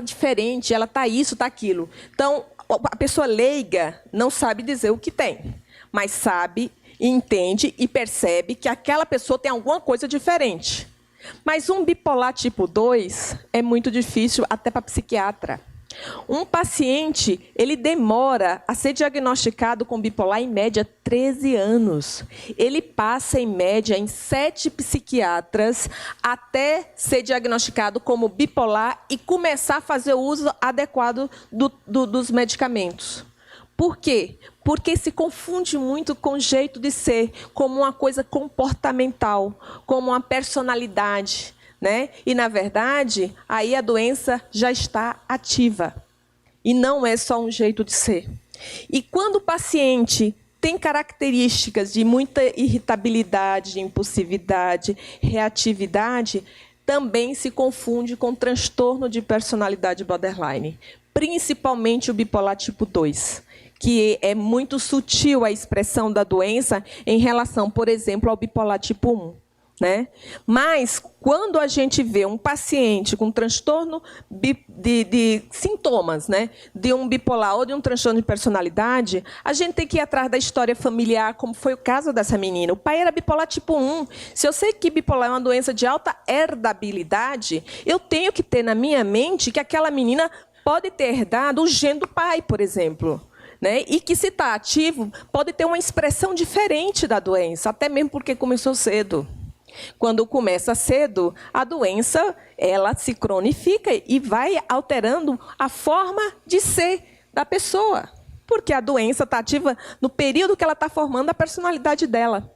diferente, ela está isso, está aquilo. Então, a pessoa leiga não sabe dizer o que tem, mas sabe, entende e percebe que aquela pessoa tem alguma coisa diferente. Mas um bipolar tipo 2 é muito difícil até para psiquiatra. Um paciente, ele demora a ser diagnosticado com bipolar, em média, 13 anos. Ele passa, em média, em 7 psiquiatras até ser diagnosticado como bipolar e começar a fazer o uso adequado dos medicamentos. Por quê? Porque se confunde muito com o jeito de ser, como uma coisa comportamental, como uma personalidade. Né? E, na verdade, aí a doença já está ativa. E não é só um jeito de ser. E quando o paciente tem características de muita irritabilidade, impulsividade, reatividade, também se confunde com transtorno de personalidade borderline, principalmente o bipolar tipo 2, que é muito sutil a expressão da doença em relação, por exemplo, ao bipolar tipo 1. Né? Mas, quando a gente vê um paciente com transtorno de sintomas, né, de um bipolar ou de um transtorno de personalidade, a gente tem que ir atrás da história familiar, como foi o caso dessa menina. O pai era bipolar tipo 1. Se eu sei que bipolar é uma doença de alta herdabilidade, eu tenho que ter na minha mente que aquela menina pode ter herdado o gene do pai, por exemplo. Né? E que, se está ativo, pode ter uma expressão diferente da doença, até mesmo porque começou cedo. Quando começa cedo, a doença ela se cronifica e vai alterando a forma de ser da pessoa, porque a doença está ativa no período que ela está formando a personalidade dela.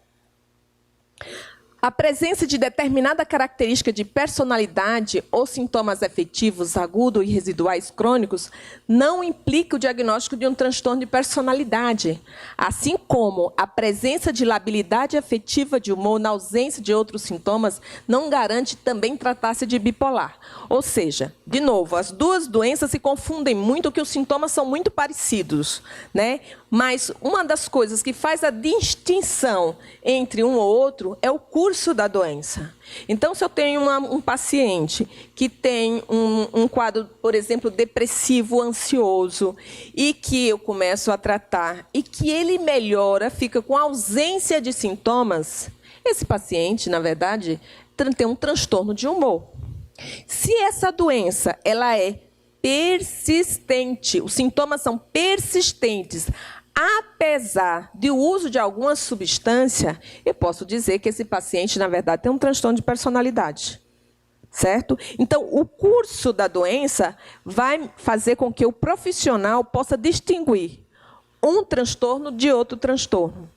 A presença de determinada característica de personalidade ou sintomas afetivos agudos e residuais crônicos não implica o diagnóstico de um transtorno de personalidade, assim como a presença de labilidade afetiva de humor na ausência de outros sintomas não garante também tratar-se de bipolar. Ou seja, de novo, as duas doenças se confundem muito, que os sintomas são muito parecidos, né? Mas uma das coisas que faz a distinção entre um ou outro é o curso da doença. Então, se eu tenho um paciente que tem um quadro, por exemplo, depressivo, ansioso, e que eu começo a tratar, e que ele melhora, fica com ausência de sintomas, esse paciente, na verdade, tem um transtorno de humor. Se essa doença ela é persistente, os sintomas são persistentes, apesar do uso de alguma substância, eu posso dizer que esse paciente, na verdade, tem um transtorno de personalidade. certo? Então, o curso da doença vai fazer com que o profissional possa distinguir um transtorno de outro transtorno.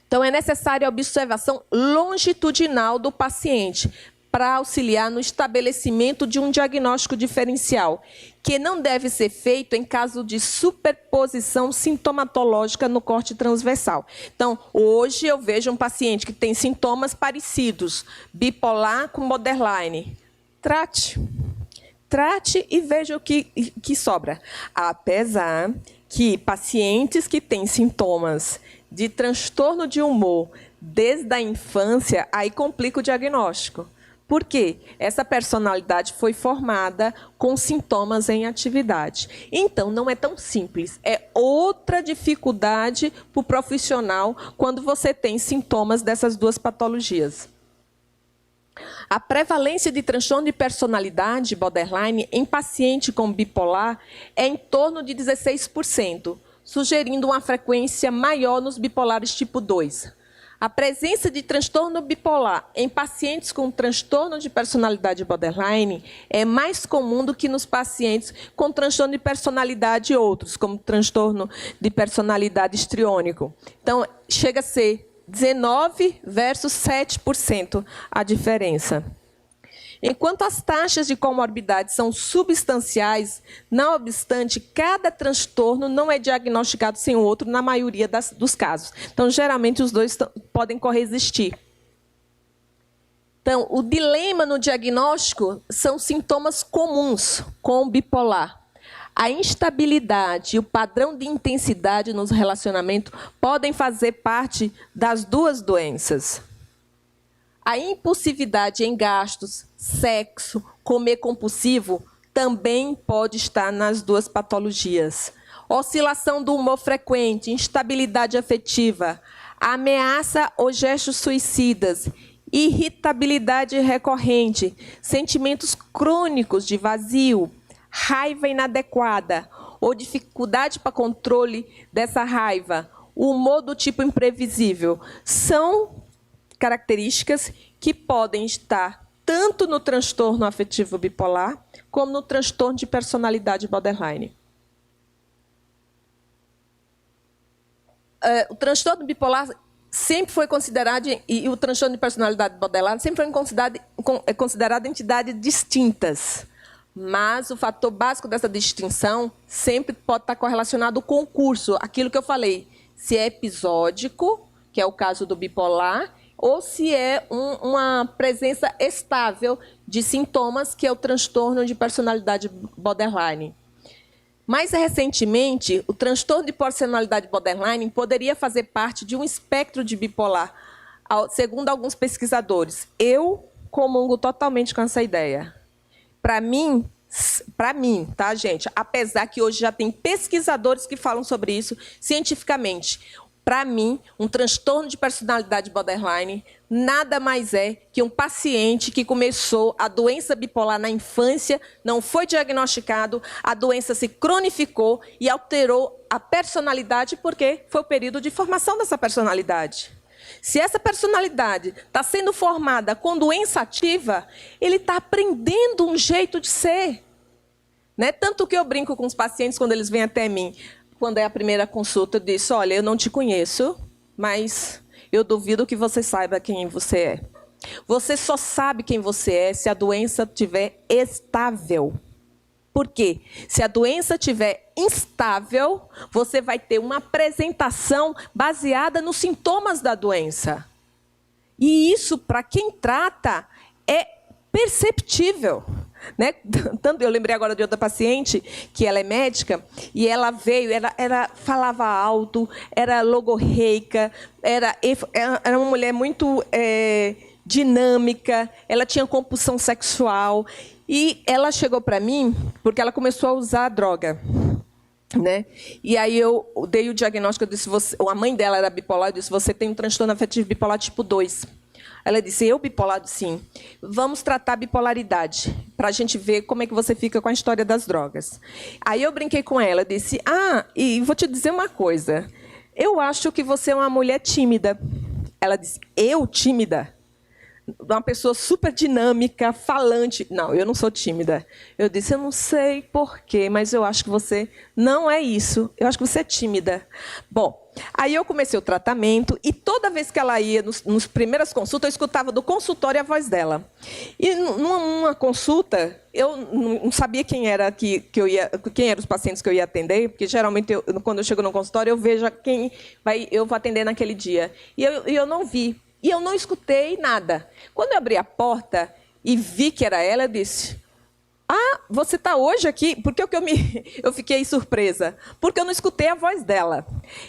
Então, é necessária a observação longitudinal do paciente para auxiliar no estabelecimento de um diagnóstico diferencial, que não deve ser feito em caso de superposição sintomatológica no corte transversal. Então, hoje eu vejo um paciente que tem sintomas parecidos, bipolar com borderline. Trate e veja o que sobra. Apesar que pacientes que têm sintomas de transtorno de humor desde a infância, aí complica o diagnóstico. Por quê? Essa personalidade foi formada com sintomas em atividade. Então, não é tão simples. É outra dificuldade para o profissional quando você tem sintomas dessas duas patologias. A prevalência de transtorno de personalidade borderline em paciente com bipolar é em torno de 16%, sugerindo uma frequência maior nos bipolares tipo 2. A presença de transtorno bipolar em pacientes com transtorno de personalidade borderline é mais comum do que nos pacientes com transtorno de personalidade e outros, como transtorno de personalidade histriônico. Então, chega a ser 19% versus 7% a diferença. Enquanto as taxas de comorbidade são substanciais, não obstante, cada transtorno não é diagnosticado sem o outro na maioria dos casos. Então, geralmente, os dois podem coexistir. Então, o dilema no diagnóstico são sintomas comuns com o bipolar. A instabilidade e o padrão de intensidade nos relacionamentos podem fazer parte das duas doenças. A impulsividade em gastos, sexo, comer compulsivo, também pode estar nas duas patologias. Oscilação do humor frequente, instabilidade afetiva, ameaça ou gestos suicidas, irritabilidade recorrente, sentimentos crônicos de vazio, raiva inadequada ou dificuldade para controle dessa raiva, o humor do tipo imprevisível, são características que podem estar tanto no transtorno afetivo bipolar como no transtorno de personalidade borderline. O transtorno bipolar sempre foi considerado, e o transtorno de personalidade borderline sempre foi considerado entidades distintas. Mas o fator básico dessa distinção sempre pode estar correlacionado com o curso, aquilo que eu falei, se é episódico, que é o caso do bipolar, ou se é uma presença estável de sintomas, que é o transtorno de personalidade borderline. Mais recentemente, o transtorno de personalidade borderline poderia fazer parte de um espectro de bipolar, segundo alguns pesquisadores. Eu comungo totalmente com essa ideia. Para mim, tá, gente? Apesar que hoje já tem pesquisadores que falam sobre isso cientificamente. Para mim, um transtorno de personalidade borderline nada mais é que um paciente que começou a doença bipolar na infância, não foi diagnosticado, a doença se cronificou e alterou a personalidade porque foi o período de formação dessa personalidade. Se essa personalidade está sendo formada com doença ativa, ele está aprendendo um jeito de ser. Né? Tanto que eu brinco com os pacientes quando eles vêm até mim. Quando é a primeira consulta, eu disse, olha, eu não te conheço, mas eu duvido que você saiba quem você é. Você só sabe quem você é se a doença estiver estável. Por quê? Se a doença estiver instável, você vai ter uma apresentação baseada nos sintomas da doença. E isso, para quem trata, é perceptível. Né? Tanto eu lembrei agora de outra paciente, que ela é médica, e ela veio, ela falava alto, era logorreica, era uma mulher muito dinâmica, ela tinha compulsão sexual, e ela chegou para mim porque ela começou a usar droga. Né? E aí eu dei o diagnóstico, eu disse, a mãe dela era bipolar, eu disse, você tem um transtorno afetivo bipolar tipo 2. Ela disse, eu bipolar? Sim. Vamos tratar a bipolaridade, para a gente ver como é que você fica com a história das drogas. Aí eu brinquei com ela, disse, e vou te dizer uma coisa, eu acho que você é uma mulher tímida. Ela disse, eu tímida? uma pessoa super dinâmica, falante. Não, eu não sou tímida. Eu disse, eu não sei porquê, mas eu acho que você não é isso. Eu acho que você é tímida. Bom, aí eu comecei o tratamento e toda vez que ela ia nos primeiras consultas, eu escutava do consultório a voz dela. E numa consulta, eu não sabia quem era quem eram os pacientes que eu ia atender, porque geralmente quando eu chego no consultório eu vejo eu vou atender naquele dia. E eu não vi. E eu não escutei nada. Quando eu abri a porta e vi que era ela, eu disse, você está hoje aqui? Porque eu fiquei surpresa. Porque eu não escutei a voz dela.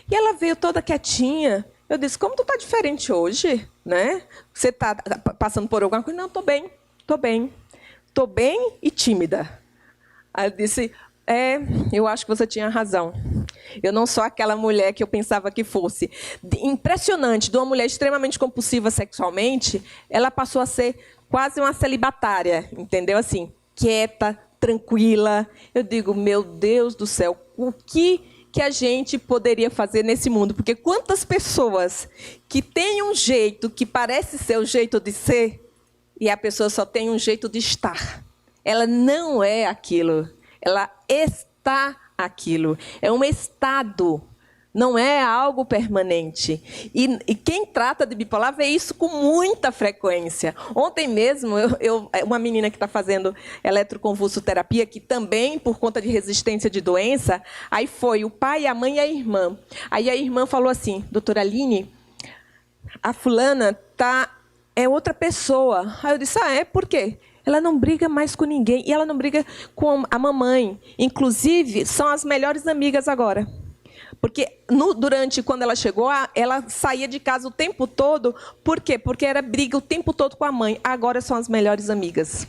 E ela veio toda quietinha. Eu disse, como tu está diferente hoje? Né? Você está passando por alguma coisa? Não, estou bem, estou bem. Estou bem e tímida. Aí eu disse, eu acho que você tinha razão. Eu não sou aquela mulher que eu pensava que fosse. Impressionante, de uma mulher extremamente compulsiva sexualmente, ela passou a ser quase uma celibatária, entendeu? Assim, quieta, tranquila. Eu digo, meu Deus do céu, o que a gente poderia fazer nesse mundo? Porque quantas pessoas que têm um jeito que parece ser o jeito de ser, e a pessoa só tem um jeito de estar. Ela não é aquilo, ela está aquilo. É um estado, não é algo permanente. E quem trata de bipolar vê isso com muita frequência. Ontem mesmo, uma menina que está fazendo eletroconvulsoterapia, que também, por conta de resistência de doença, aí foi o pai, a mãe e a irmã. Aí a irmã falou assim, doutora Aline, a fulana é outra pessoa. Aí eu disse, por quê? Ela não briga mais com ninguém. E ela não briga com a mamãe. Inclusive, são as melhores amigas agora. Porque quando ela chegou, ela saía de casa o tempo todo. Por quê? Porque era briga o tempo todo com a mãe. Agora são as melhores amigas.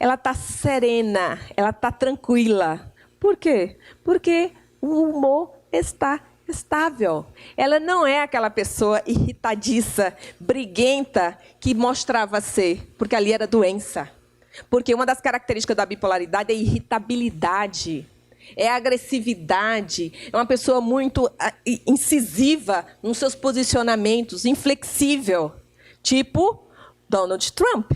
Ela está serena, ela está tranquila. Por quê? Porque o humor está estável. Ela não é aquela pessoa irritadiça, briguenta, que mostrava ser, porque ali era doença. Porque uma das características da bipolaridade é a irritabilidade, é a agressividade, é uma pessoa muito incisiva nos seus posicionamentos, inflexível, tipo Donald Trump.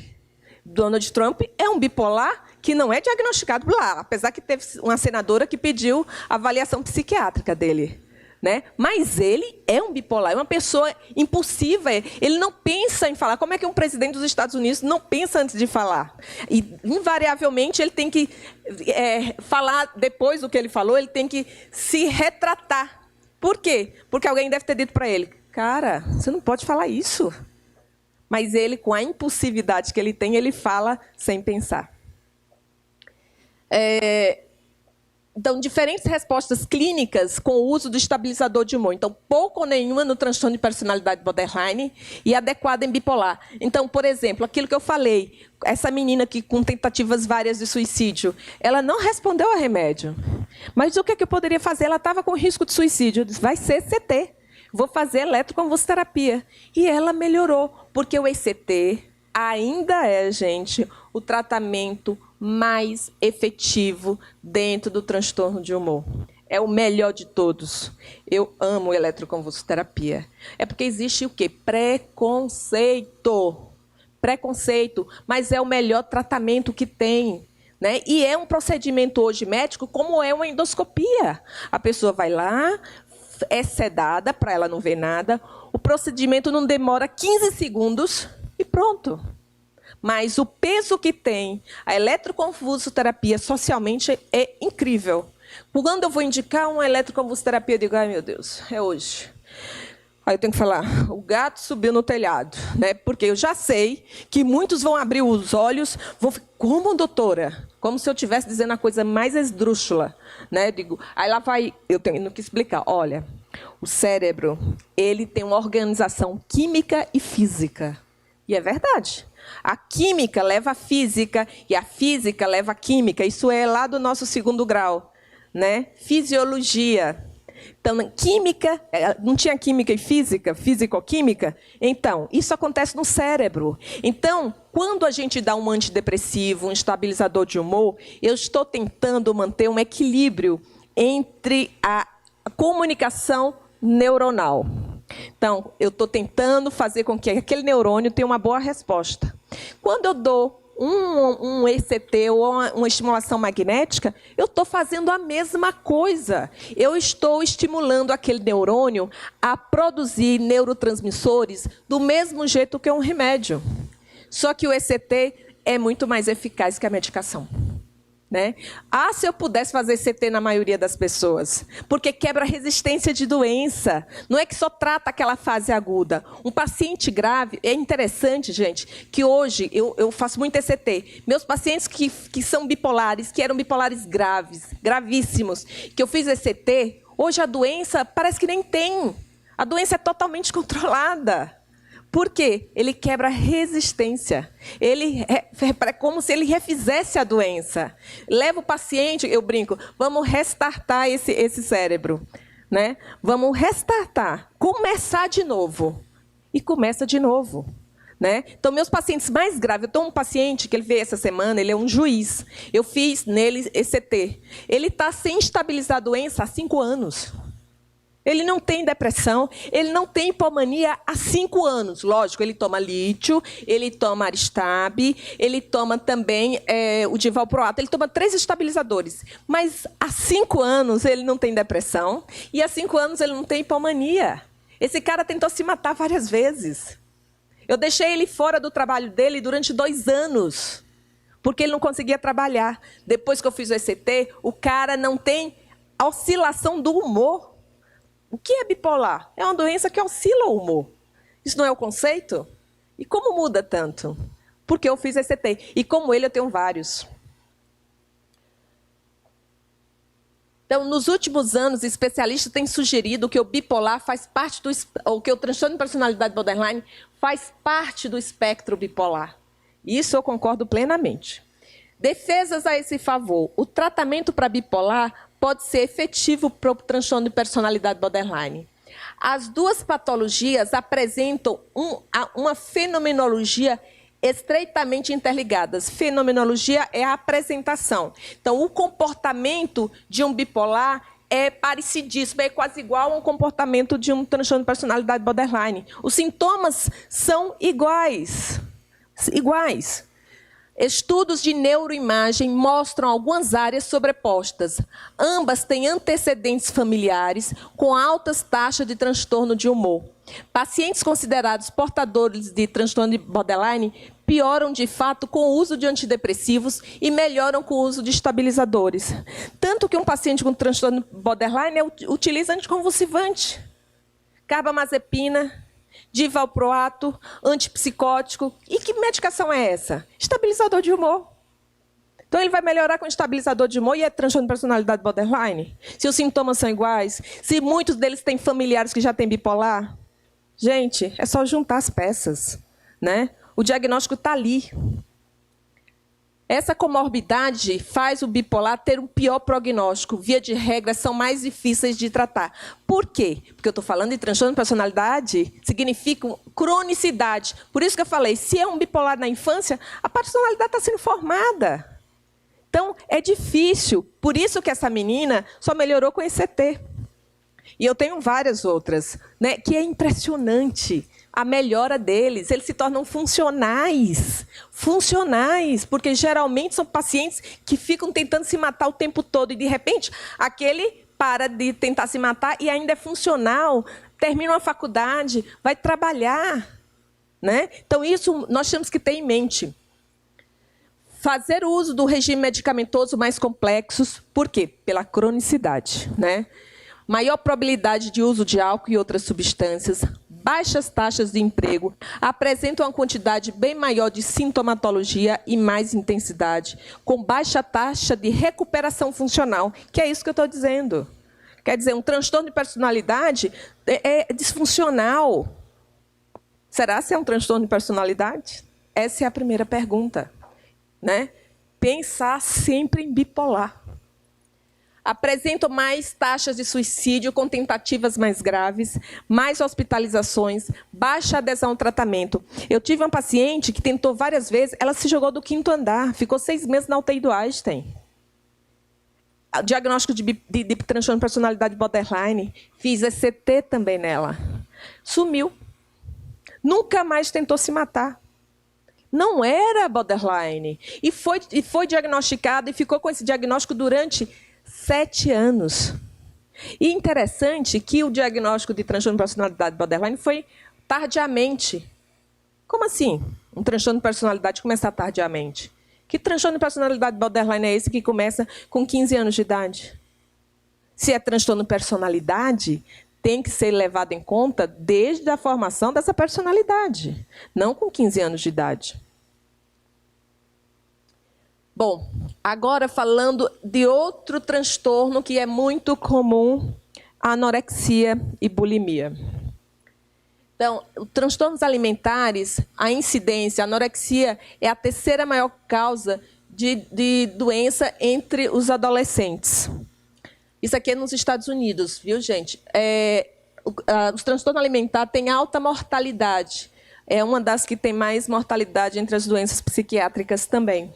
Donald Trump é um bipolar que não é diagnosticado lá, apesar que teve uma senadora que pediu avaliação psiquiátrica dele. Né? Mas ele é um bipolar, é uma pessoa impulsiva, ele não pensa em falar. Como é que um presidente dos Estados Unidos não pensa antes de falar? E, invariavelmente, ele tem que falar, depois do que ele falou, ele tem que se retratar. Por quê? Porque alguém deve ter dito para ele, cara, você não pode falar isso. Mas ele, com a impulsividade que ele tem, ele fala sem pensar. Então, diferentes respostas clínicas com o uso do estabilizador de humor. Então, pouco ou nenhuma no transtorno de personalidade borderline e adequada em bipolar. Então, por exemplo, aquilo que eu falei, essa menina que com tentativas várias de suicídio, ela não respondeu a remédio. Mas o que eu poderia fazer? Ela estava com risco de suicídio. Eu disse, vai ser ECT. Vou fazer eletroconvulsoterapia. E ela melhorou, porque o ECT ainda é, gente, o tratamento mais efetivo dentro do transtorno de humor. É o melhor de todos. Eu amo eletroconvulsoterapia. É porque existe o quê? Preconceito. Preconceito, mas é o melhor tratamento que tem. Né? E é um procedimento hoje médico como é uma endoscopia. A pessoa vai lá, é sedada para ela não ver nada. O procedimento não demora 15 segundos e pronto. Mas o peso que tem a eletroconvulsoterapia socialmente é incrível. Quando eu vou indicar uma eletroconvulsoterapia, eu digo, ai meu Deus, é hoje. Aí eu tenho que falar, o gato subiu no telhado, né? Porque eu já sei que muitos vão abrir os olhos, vão ficar, como doutora? Como se eu estivesse dizendo a coisa mais esdrúxula, né? Eu digo, aí lá vai, eu tenho que explicar, olha, o cérebro, ele tem uma organização química e física. E é verdade. A química leva a física e a física leva a química. Isso é lá do nosso 2º grau, né? Fisiologia. Então, química, não tinha química e física, físico-química? Então, isso acontece no cérebro. Então, quando a gente dá um antidepressivo, um estabilizador de humor, eu estou tentando manter um equilíbrio entre a comunicação neuronal. Então, eu estou tentando fazer com que aquele neurônio tenha uma boa resposta. Quando eu dou um ECT ou uma estimulação magnética, eu estou fazendo a mesma coisa. Eu estou estimulando aquele neurônio a produzir neurotransmissores do mesmo jeito que um remédio. Só que o ECT é muito mais eficaz que a medicação. Né? Ah, se eu pudesse fazer CT na maioria das pessoas, porque quebra a resistência de doença. Não é que só trata aquela fase aguda. Um paciente grave, é interessante, gente, que hoje eu faço muito ECT. Meus pacientes que são bipolares, que eram bipolares graves, gravíssimos, que eu fiz ECT, hoje a doença parece que nem tem. A doença é totalmente controlada. Por quê? Ele quebra a resistência. É como se ele refizesse a doença. Leva o paciente, eu brinco, vamos restartar esse cérebro. Né? Vamos restartar, começar de novo. E começa de novo. Né? Então, meus pacientes mais graves, eu tenho um paciente que ele veio essa semana, ele é um juiz. Eu fiz nele ECT. Ele está sem estabilizar a doença há 5 anos. Ele não tem depressão, ele não tem hipomania há 5 anos. Lógico, ele toma lítio, ele toma Aristab, ele toma também o Divalproato, ele toma 3 estabilizadores. Mas há 5 anos ele não tem depressão e há 5 anos ele não tem hipomania. Esse cara tentou se matar várias vezes. Eu deixei ele fora do trabalho dele durante 2 anos, porque ele não conseguia trabalhar. Depois que eu fiz o ECT, o cara não tem oscilação do humor. O que é bipolar? É uma doença que oscila o humor. Isso não é o conceito? E como muda tanto? Porque eu fiz ECT. E como ele, eu tenho vários. Então, nos últimos anos, especialistas têm sugerido que o bipolar faz parte ou que o transtorno de personalidade borderline faz parte do espectro bipolar. Isso eu concordo plenamente. Defesas a esse favor. O tratamento para bipolar pode ser efetivo para o transtorno de personalidade borderline. As duas patologias apresentam uma fenomenologia estreitamente interligadas. Fenomenologia é a apresentação. Então, o comportamento de um bipolar é parecidíssimo, é quase igual ao comportamento de um transtorno de personalidade borderline. Os sintomas são iguais. Iguais. Estudos de neuroimagem mostram algumas áreas sobrepostas. Ambas têm antecedentes familiares com altas taxas de transtorno de humor. Pacientes considerados portadores de transtorno de borderline pioram de fato com o uso de antidepressivos e melhoram com o uso de estabilizadores. Tanto que um paciente com transtorno borderline utiliza anticonvulsivante, carbamazepina, divalproato, antipsicótico. E que medicação é essa? Estabilizador de humor. Então, ele vai melhorar com estabilizador de humor e é transtorno de personalidade borderline? Se os sintomas são iguais? Se muitos deles têm familiares que já têm bipolar? Gente, é só juntar as peças. Né? O diagnóstico está ali. Essa comorbidade faz o bipolar ter um pior prognóstico. Via de regra, são mais difíceis de tratar. Por quê? Porque eu estou falando de transtorno de personalidade, significa cronicidade. Por isso que eu falei, se é um bipolar na infância, a personalidade está sendo formada. Então, é difícil. Por isso que essa menina só melhorou com ECT. E eu tenho várias outras, né, que é impressionante. A melhora deles, eles se tornam funcionais. Funcionais, porque geralmente são pacientes que ficam tentando se matar o tempo todo e, de repente, aquele para de tentar se matar e ainda é funcional, termina uma faculdade, vai trabalhar. Né? Então, isso nós temos que ter em mente. Fazer uso do regime medicamentoso mais complexos, por quê? Pela cronicidade. Né? Maior probabilidade de uso de álcool e outras substâncias, baixas taxas de emprego, apresentam uma quantidade bem maior de sintomatologia e mais intensidade, com baixa taxa de recuperação funcional, que é isso que eu estou dizendo. Quer dizer, um transtorno de personalidade é disfuncional. Será que é um transtorno de personalidade? Essa é a primeira pergunta. Né? Pensar sempre em bipolar. Apresentam mais taxas de suicídio com tentativas mais graves, mais hospitalizações, baixa adesão ao tratamento. Eu tive uma paciente que tentou várias vezes, ela se jogou do 5º andar, ficou 6 meses na UTI do Einstein. O diagnóstico de transtorno de personalidade borderline, fiz ECT também nela. Sumiu. Nunca mais tentou se matar. não era borderline. E foi diagnosticado e ficou com esse diagnóstico durante 7 anos. E interessante que o diagnóstico de transtorno de personalidade borderline foi tardiamente. Como assim? Um transtorno de personalidade começar tardiamente? Que transtorno de personalidade borderline é esse que começa com 15 anos de idade? Se é transtorno de personalidade, tem que ser levado em conta desde a formação dessa personalidade, não com 15 anos de idade. Bom, agora falando de outro transtorno que é muito comum, a anorexia e bulimia. Então, os transtornos alimentares, a incidência, a anorexia é a terceira maior causa de doença entre os adolescentes. Isso aqui é nos Estados Unidos, viu, gente? Os transtornos alimentares têm alta mortalidade. É uma das que tem mais mortalidade entre as doenças psiquiátricas também.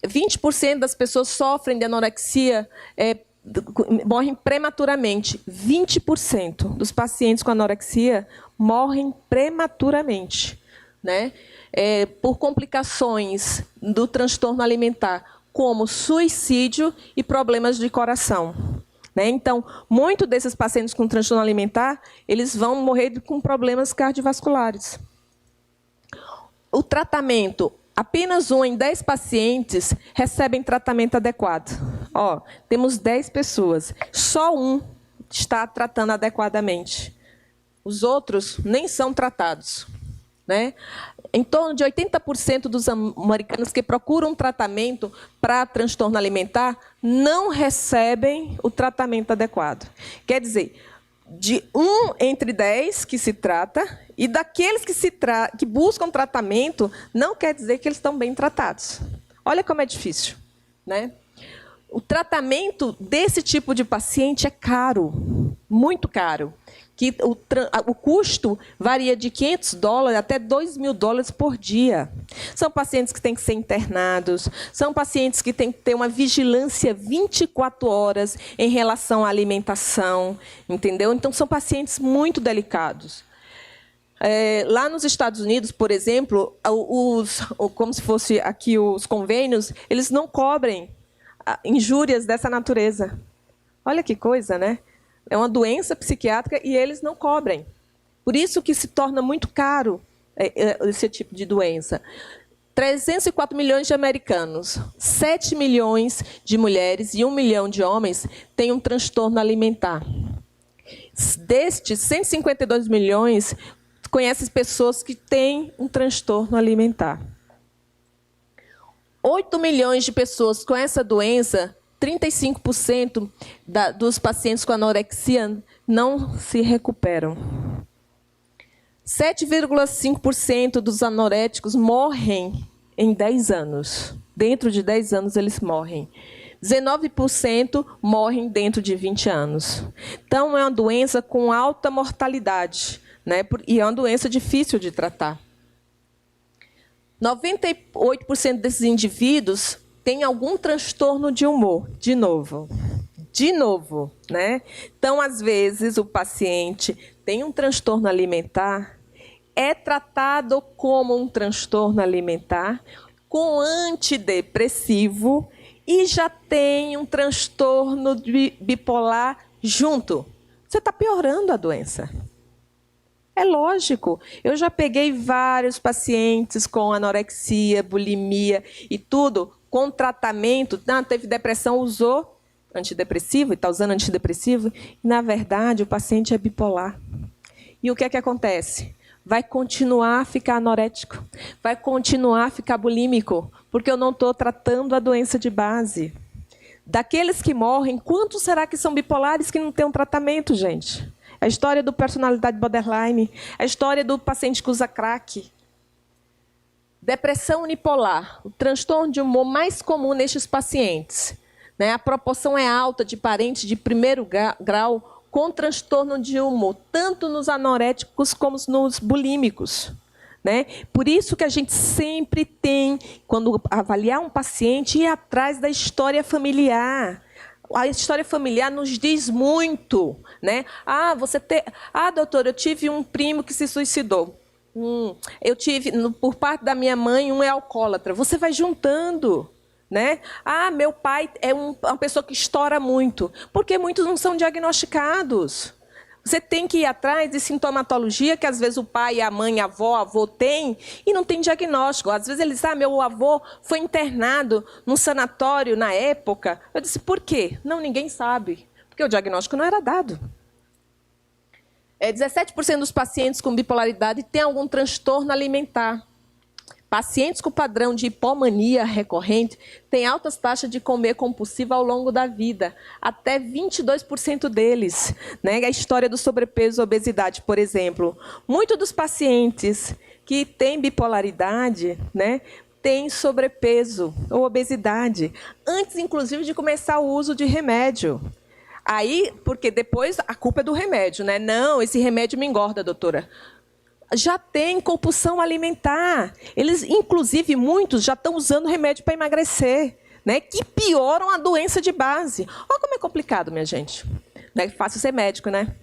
20% das pessoas sofrem de anorexia, morrem prematuramente. 20% dos pacientes com anorexia morrem prematuramente, né? Por complicações do transtorno alimentar, como suicídio e problemas de coração. Né? Então, muitos desses pacientes com transtorno alimentar, eles vão morrer com problemas cardiovasculares. O tratamento, apenas 1 em 10 pacientes recebem tratamento adequado. Temos 10 pessoas, só 1 está tratando adequadamente. Os outros nem são tratados. Né? Em torno de 80% dos americanos que procuram tratamento para transtorno alimentar não recebem o tratamento adequado. Quer dizer, de 1 entre 10 que se trata, e daqueles que buscam tratamento, não quer dizer que eles estão bem tratados. Olha como é difícil. Né? O tratamento desse tipo de paciente é caro, muito caro. Que o custo varia de $500 até $2.000 por dia. São pacientes que têm que ser internados, são pacientes que têm que ter uma vigilância 24 horas em relação à alimentação, entendeu? Então, são pacientes muito delicados. Lá nos Estados Unidos, por exemplo, como se fosse aqui os convênios, eles não cobrem injúrias dessa natureza. Olha que coisa, né? É uma doença psiquiátrica e eles não cobrem. Por isso que se torna muito caro esse tipo de doença. 304 milhões de americanos, 7 milhões de mulheres e 1 milhão de homens têm um transtorno alimentar. Destes, 152 milhões conhecem pessoas que têm um transtorno alimentar. 8 milhões de pessoas com essa doença, 35% dos pacientes com anorexia não se recuperam. 7,5% dos anoréticos morrem em 10 anos. Dentro de 10 anos, eles morrem. 19% morrem dentro de 20 anos. Então, é uma doença com alta mortalidade, né? E é uma doença difícil de tratar. 98% desses indivíduos têm algum transtorno de humor, de novo, né? Então, às vezes, o paciente tem um transtorno alimentar, é tratado como um transtorno alimentar, com antidepressivo e já tem um transtorno bipolar junto. Você está piorando a doença. É lógico. Eu já peguei vários pacientes com anorexia, bulimia e tudo, com tratamento. Teve depressão, usou antidepressivo e está usando antidepressivo. E, na verdade, o paciente é bipolar. E o que é que acontece? Vai continuar a ficar anorético, vai continuar a ficar bulímico, porque eu não estou tratando a doença de base. Daqueles que morrem, quantos será que são bipolares que não têm um tratamento, gente? A história do personalidade borderline, a história do paciente que usa crack. Depressão unipolar, o transtorno de humor mais comum nestes pacientes. Né? A proporção é alta de parentes de primeiro grau com transtorno de humor, tanto nos anoréticos como nos bulímicos. Né? Por isso que a gente sempre tem, quando avaliar um paciente, ir atrás da história familiar. A história familiar nos diz muito, né? Doutor, eu tive um primo que se suicidou. Eu tive, por parte da minha mãe, um é alcoólatra. Você vai juntando, né? Ah, meu pai é uma pessoa que estoura muito, porque muitos não são diagnosticados. Você tem que ir atrás de sintomatologia que, às vezes, o pai, a mãe, a avó, avô tem e não tem diagnóstico. Às vezes, eles dizem, meu avô foi internado num sanatório na época. Eu disse, por quê? Não, ninguém sabe, porque o diagnóstico não era dado. 17% dos pacientes com bipolaridade têm algum transtorno alimentar. Pacientes com padrão de hipomania recorrente têm altas taxas de comer compulsiva ao longo da vida, até 22% deles. Né? A história do sobrepeso e obesidade, por exemplo. Muitos dos pacientes que têm bipolaridade, né, têm sobrepeso ou obesidade, antes, inclusive, de começar o uso de remédio. Aí, porque depois a culpa é do remédio, né? Não, esse remédio me engorda, doutora. Já tem compulsão alimentar. Eles, inclusive, muitos já estão usando remédio para emagrecer, né? Que pioram a doença de base. Olha como é complicado, minha gente. Não é fácil ser médico, né?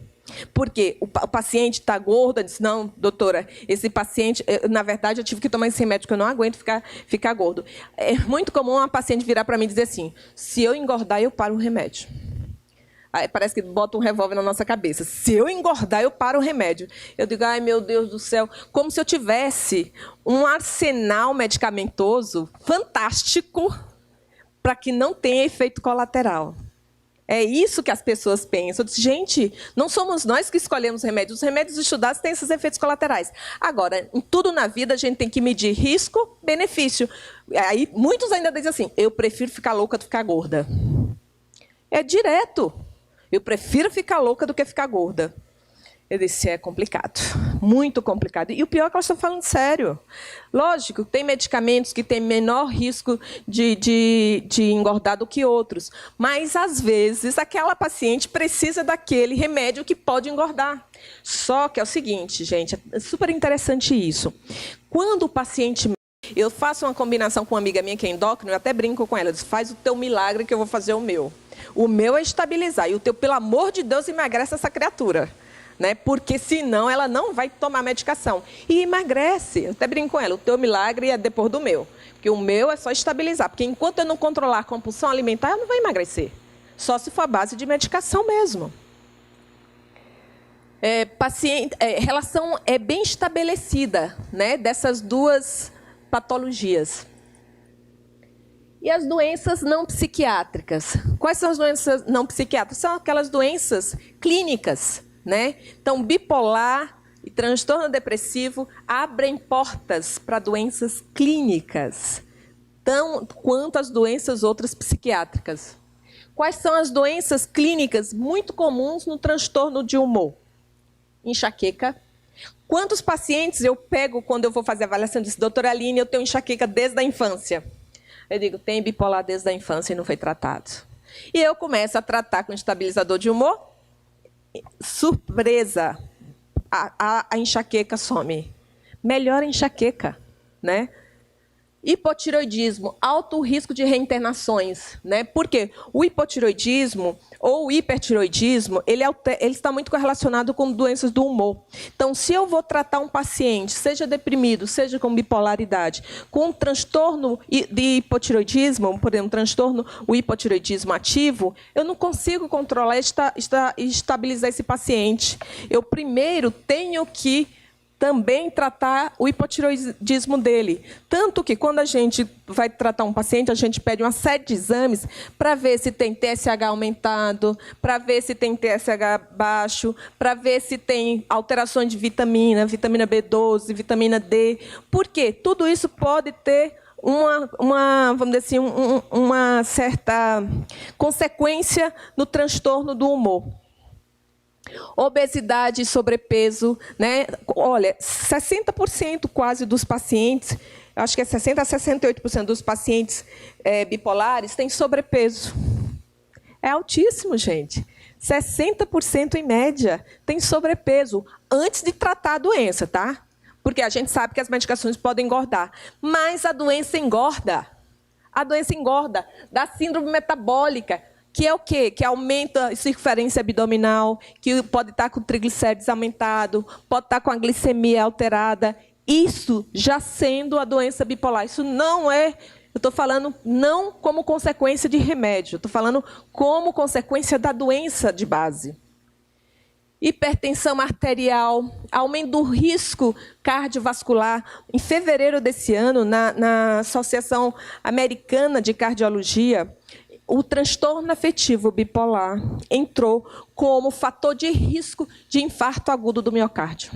Porque o paciente está gordo, diz, não, doutora, esse paciente, na verdade, eu tive que tomar esse remédio, porque eu não aguento ficar gordo. É muito comum uma paciente virar para mim e dizer assim, se eu engordar, eu paro o remédio. Aí parece que bota um revólver na nossa cabeça. Se eu engordar, eu paro o remédio. Eu digo, ai, meu Deus do céu, como se eu tivesse um arsenal medicamentoso fantástico para que não tenha efeito colateral. É isso que as pessoas pensam. Eu disse, gente, não somos nós que escolhemos remédios. Os remédios estudados têm esses efeitos colaterais. Agora, em tudo na vida, a gente tem que medir risco, benefício. Aí, muitos ainda dizem assim, eu prefiro ficar louca do que ficar gorda. É direto. Eu prefiro ficar louca do que ficar gorda. Eu disse, é complicado, muito complicado. E o pior é que elas estão falando sério. Lógico, tem medicamentos que têm menor risco de engordar do que outros. Mas, às vezes, aquela paciente precisa daquele remédio que pode engordar. Só que é o seguinte, gente, é super interessante isso. Quando o paciente... Eu faço uma combinação com uma amiga minha que é endócrina, eu até brinco com ela, eu disse, faz o teu milagre que eu vou fazer o meu. O meu é estabilizar, e o teu, pelo amor de Deus, emagrece essa criatura. Né? Porque, senão, ela não vai tomar medicação. E emagrece. Eu até brinco com ela, o teu milagre é depois do meu. Porque o meu é só estabilizar. Porque, enquanto eu não controlar a compulsão alimentar, eu não vou emagrecer. Só se for a base de medicação mesmo. Relação é bem estabelecida, né, dessas duas patologias. E as doenças não psiquiátricas? Quais são as doenças não psiquiátricas? São aquelas doenças clínicas, né? Então, bipolar e transtorno depressivo abrem portas para doenças clínicas, tão quanto as doenças outras psiquiátricas. Quais são as doenças clínicas muito comuns no transtorno de humor? Enxaqueca. Quantos pacientes eu pego quando eu vou fazer a avaliação? Diz, doutora Aline, eu tenho enxaqueca desde a infância. Eu digo, tem bipolar desde a infância e não foi tratado. E eu começo a tratar com estabilizador de humor. Surpresa, a enxaqueca some. Melhora a enxaqueca, né? Hipotireoidismo, alto risco de reinternações, né? Porque o hipotireoidismo ou o hipertireoidismo, ele está muito correlacionado com doenças do humor. Então, se eu vou tratar um paciente, seja deprimido, seja com bipolaridade, com um transtorno de hipotireoidismo, por exemplo, o hipotireoidismo ativo, eu não consigo controlar e estabilizar esse paciente. Eu primeiro tenho que também tratar o hipotireoidismo dele. Tanto que, quando a gente vai tratar um paciente, a gente pede uma série de exames para ver se tem TSH aumentado, para ver se tem TSH baixo, para ver se tem alterações de vitamina B12, vitamina D. Por quê? Tudo isso pode ter vamos dizer assim, uma certa consequência no transtorno do humor. Obesidade e sobrepeso, né? Olha, 60% quase dos pacientes, acho que é 60% a 68% dos pacientes bipolares têm sobrepeso. É altíssimo, gente. 60% em média tem sobrepeso antes de tratar a doença, tá? Porque a gente sabe que as medicações podem engordar, mas a doença engorda. A doença engorda, dá síndrome metabólica, que é o quê? Que aumenta a circunferência abdominal, que pode estar com triglicérides aumentado, pode estar com a glicemia alterada. Isso já sendo a doença bipolar. Isso não é... Eu estou falando não como consequência de remédio, estou falando como consequência da doença de base. Hipertensão arterial, aumento do risco cardiovascular. Em fevereiro desse ano, na Associação Americana de Cardiologia, o transtorno afetivo bipolar entrou como fator de risco de infarto agudo do miocárdio.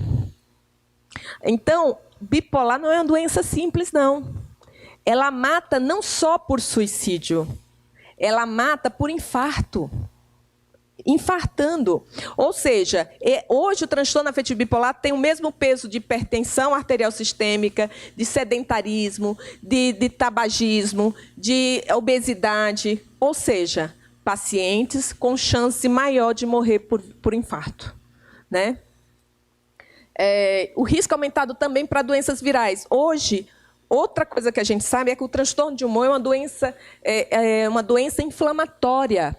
Então, bipolar não é uma doença simples, não. Ela mata não só por suicídio, ela mata por infarto. Infartando. Ou seja, hoje o transtorno afetivo bipolar tem o mesmo peso de hipertensão arterial sistêmica, de sedentarismo, de tabagismo, de obesidade. Ou seja, pacientes com chance maior de morrer por infarto. Né? O risco aumentado também para doenças virais. Hoje, outra coisa que a gente sabe é que o transtorno de humor é uma doença inflamatória.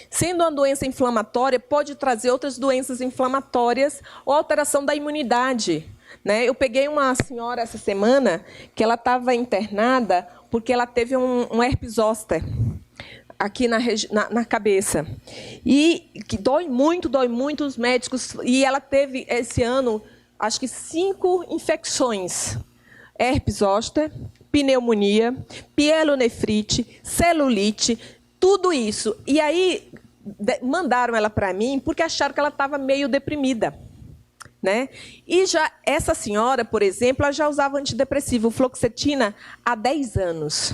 Sendo uma doença inflamatória, pode trazer outras doenças inflamatórias ou alteração da imunidade. Né? Eu peguei uma senhora essa semana que ela estava internada porque ela teve um herpes zoster aqui na cabeça. E que dói muito os médicos. E ela teve, esse ano, acho que 5 infecções. Herpes zoster, pneumonia, pielonefrite, celulite, tudo isso. E aí, mandaram ela para mim porque acharam que ela estava meio deprimida. Né? E já essa senhora, por exemplo, ela já usava antidepressivo, fluoxetina, há 10 anos.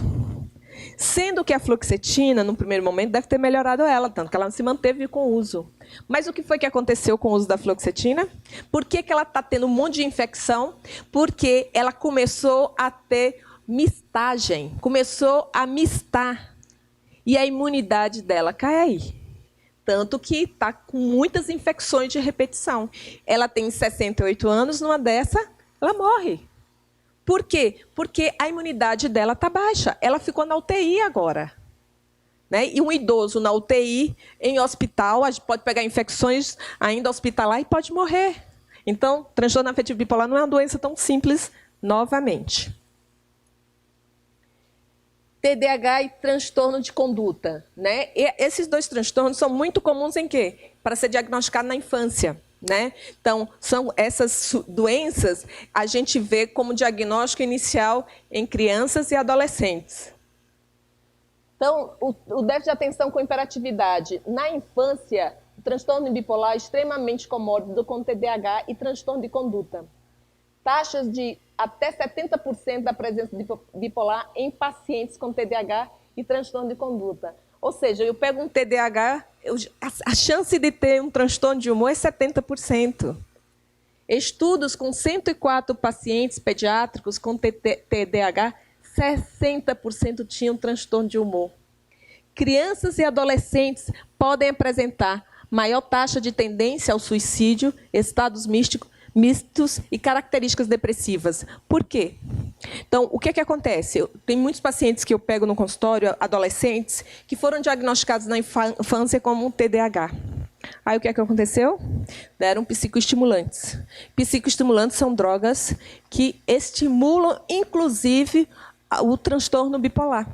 Sendo que a fluoxetina, no primeiro momento, deve ter melhorado ela, tanto que ela se manteve com o uso. Mas o que foi que aconteceu com o uso da fluoxetina? Por que ela está tendo um monte de infecção? Porque ela começou a ter mistagem, começou a mistar. E a imunidade dela cai aí. Tanto que está com muitas infecções de repetição. Ela tem 68 anos, numa dessa, ela morre. Por quê? Porque a imunidade dela está baixa. Ela ficou na UTI agora. Né? E um idoso na UTI, em hospital, a gente pode pegar infecções ainda hospitalar e pode morrer. Então, transtorno afetivo bipolar não é uma doença tão simples novamente. TDAH e transtorno de conduta. Né? E esses 2 transtornos são muito comuns em quê? Para ser diagnosticado na infância. Né? Então, são essas doenças a gente vê como diagnóstico inicial em crianças e adolescentes. Então, o déficit de atenção com hiperatividade. Na infância, o transtorno bipolar é extremamente comórbido com TDAH e transtorno de conduta. Taxas de até 70% da presença bipolar em pacientes com TDAH e transtorno de conduta. Ou seja, eu pego um TDAH, a chance de ter um transtorno de humor é 70%. Estudos com 104 pacientes pediátricos com TDAH, 60% tinham transtorno de humor. Crianças e adolescentes podem apresentar maior taxa de tendência ao suicídio, estados mistos e características depressivas. Por quê? Então, o que acontece? Tem muitos pacientes que eu pego no consultório, adolescentes, que foram diagnosticados na infância como um TDAH. Aí, o que aconteceu? Deram psicoestimulantes. Psicoestimulantes são drogas que estimulam, inclusive, o transtorno bipolar.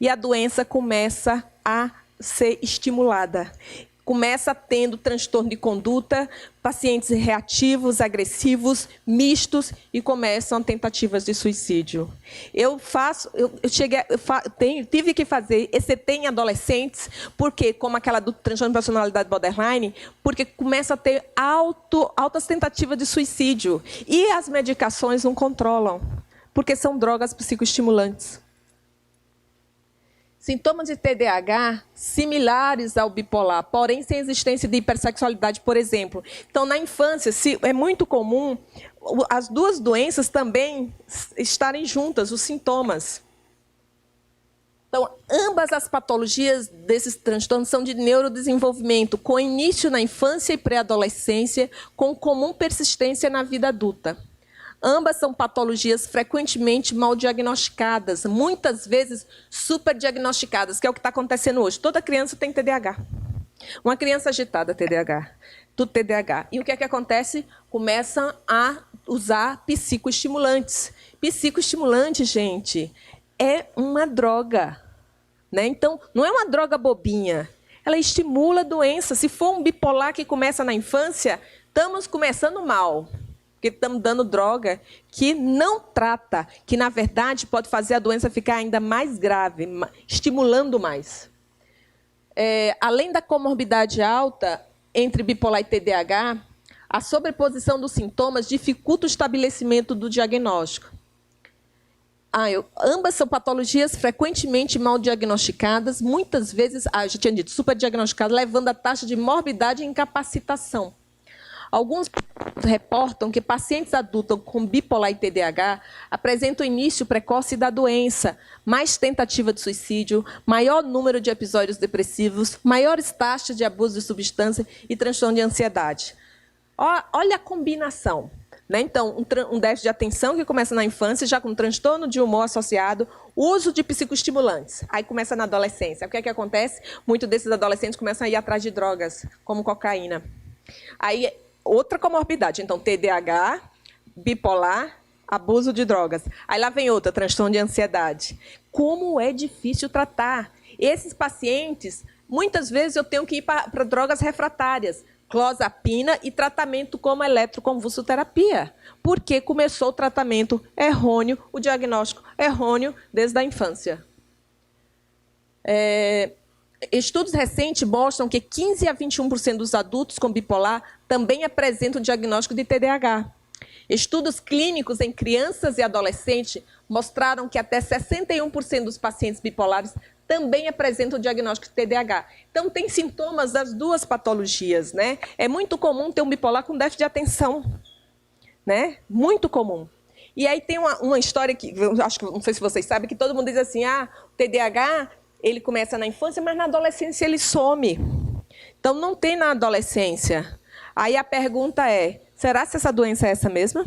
E a doença começa a ser estimulada. Começa tendo transtorno de conduta, pacientes reativos, agressivos, mistos e começam tentativas de suicídio. Tive que fazer ECT em adolescentes, porque, como aquela do transtorno de personalidade borderline, porque começa a ter altas tentativas de suicídio. E as medicações não controlam, porque são drogas psicoestimulantes. Sintomas de TDAH similares ao bipolar, porém sem existência de hipersexualidade, por exemplo. Então, na infância, é muito comum as 2 doenças também estarem juntas, os sintomas. Então, ambas as patologias desses transtornos são de neurodesenvolvimento, com início na infância e pré-adolescência, com comum persistência na vida adulta. Ambas são patologias frequentemente mal diagnosticadas, muitas vezes superdiagnosticadas, que é o que está acontecendo hoje. Toda criança tem TDAH. Uma criança agitada, TDAH. do TDAH. E o que é que acontece? Começam a usar psicoestimulantes. Psicoestimulante, gente, é uma droga, né? Então, não é uma droga bobinha. Ela estimula a doença. Se for um bipolar que começa na infância, estamos começando mal. Porque estamos dando droga que não trata, que, na verdade, pode fazer a doença ficar ainda mais grave, estimulando mais. Além da comorbidade alta entre bipolar e TDAH, a sobreposição dos sintomas dificulta o estabelecimento do diagnóstico. Ambas são patologias frequentemente mal diagnosticadas, muitas vezes, já tinha dito, superdiagnosticadas, levando a taxa de morbidade e incapacitação. Alguns reportam que pacientes adultos com bipolar e TDAH apresentam início precoce da doença, mais tentativa de suicídio, maior número de episódios depressivos, maiores taxas de abuso de substância e transtorno de ansiedade. Olha a combinação. Né? Então, um déficit de atenção que começa na infância, já com transtorno de humor associado, uso de psicoestimulantes. Aí começa na adolescência. O que é que acontece? Muitos desses adolescentes começam a ir atrás de drogas, como cocaína. Aí, outra comorbidade. Então, TDAH, bipolar, abuso de drogas. Aí lá vem outra, transtorno de ansiedade. Como é difícil tratar. Esses pacientes, muitas vezes eu tenho que ir para drogas refratárias. Clozapina e tratamento como eletroconvulsoterapia, porque começou o tratamento errôneo, o diagnóstico errôneo desde a infância. Estudos recentes mostram que 15% a 21% dos adultos com bipolar também apresentam diagnóstico de TDAH. Estudos clínicos em crianças e adolescentes mostraram que até 61% dos pacientes bipolares também apresentam o diagnóstico de TDAH. Então, tem sintomas das duas patologias, né? É muito comum ter um bipolar com déficit de atenção, né? Muito comum. E aí tem uma história que, eu acho que, não sei se vocês sabem, que todo mundo diz assim, o TDAH, ele começa na infância, mas na adolescência ele some. Então, não tem na adolescência. Aí a pergunta é, será que essa doença é essa mesma?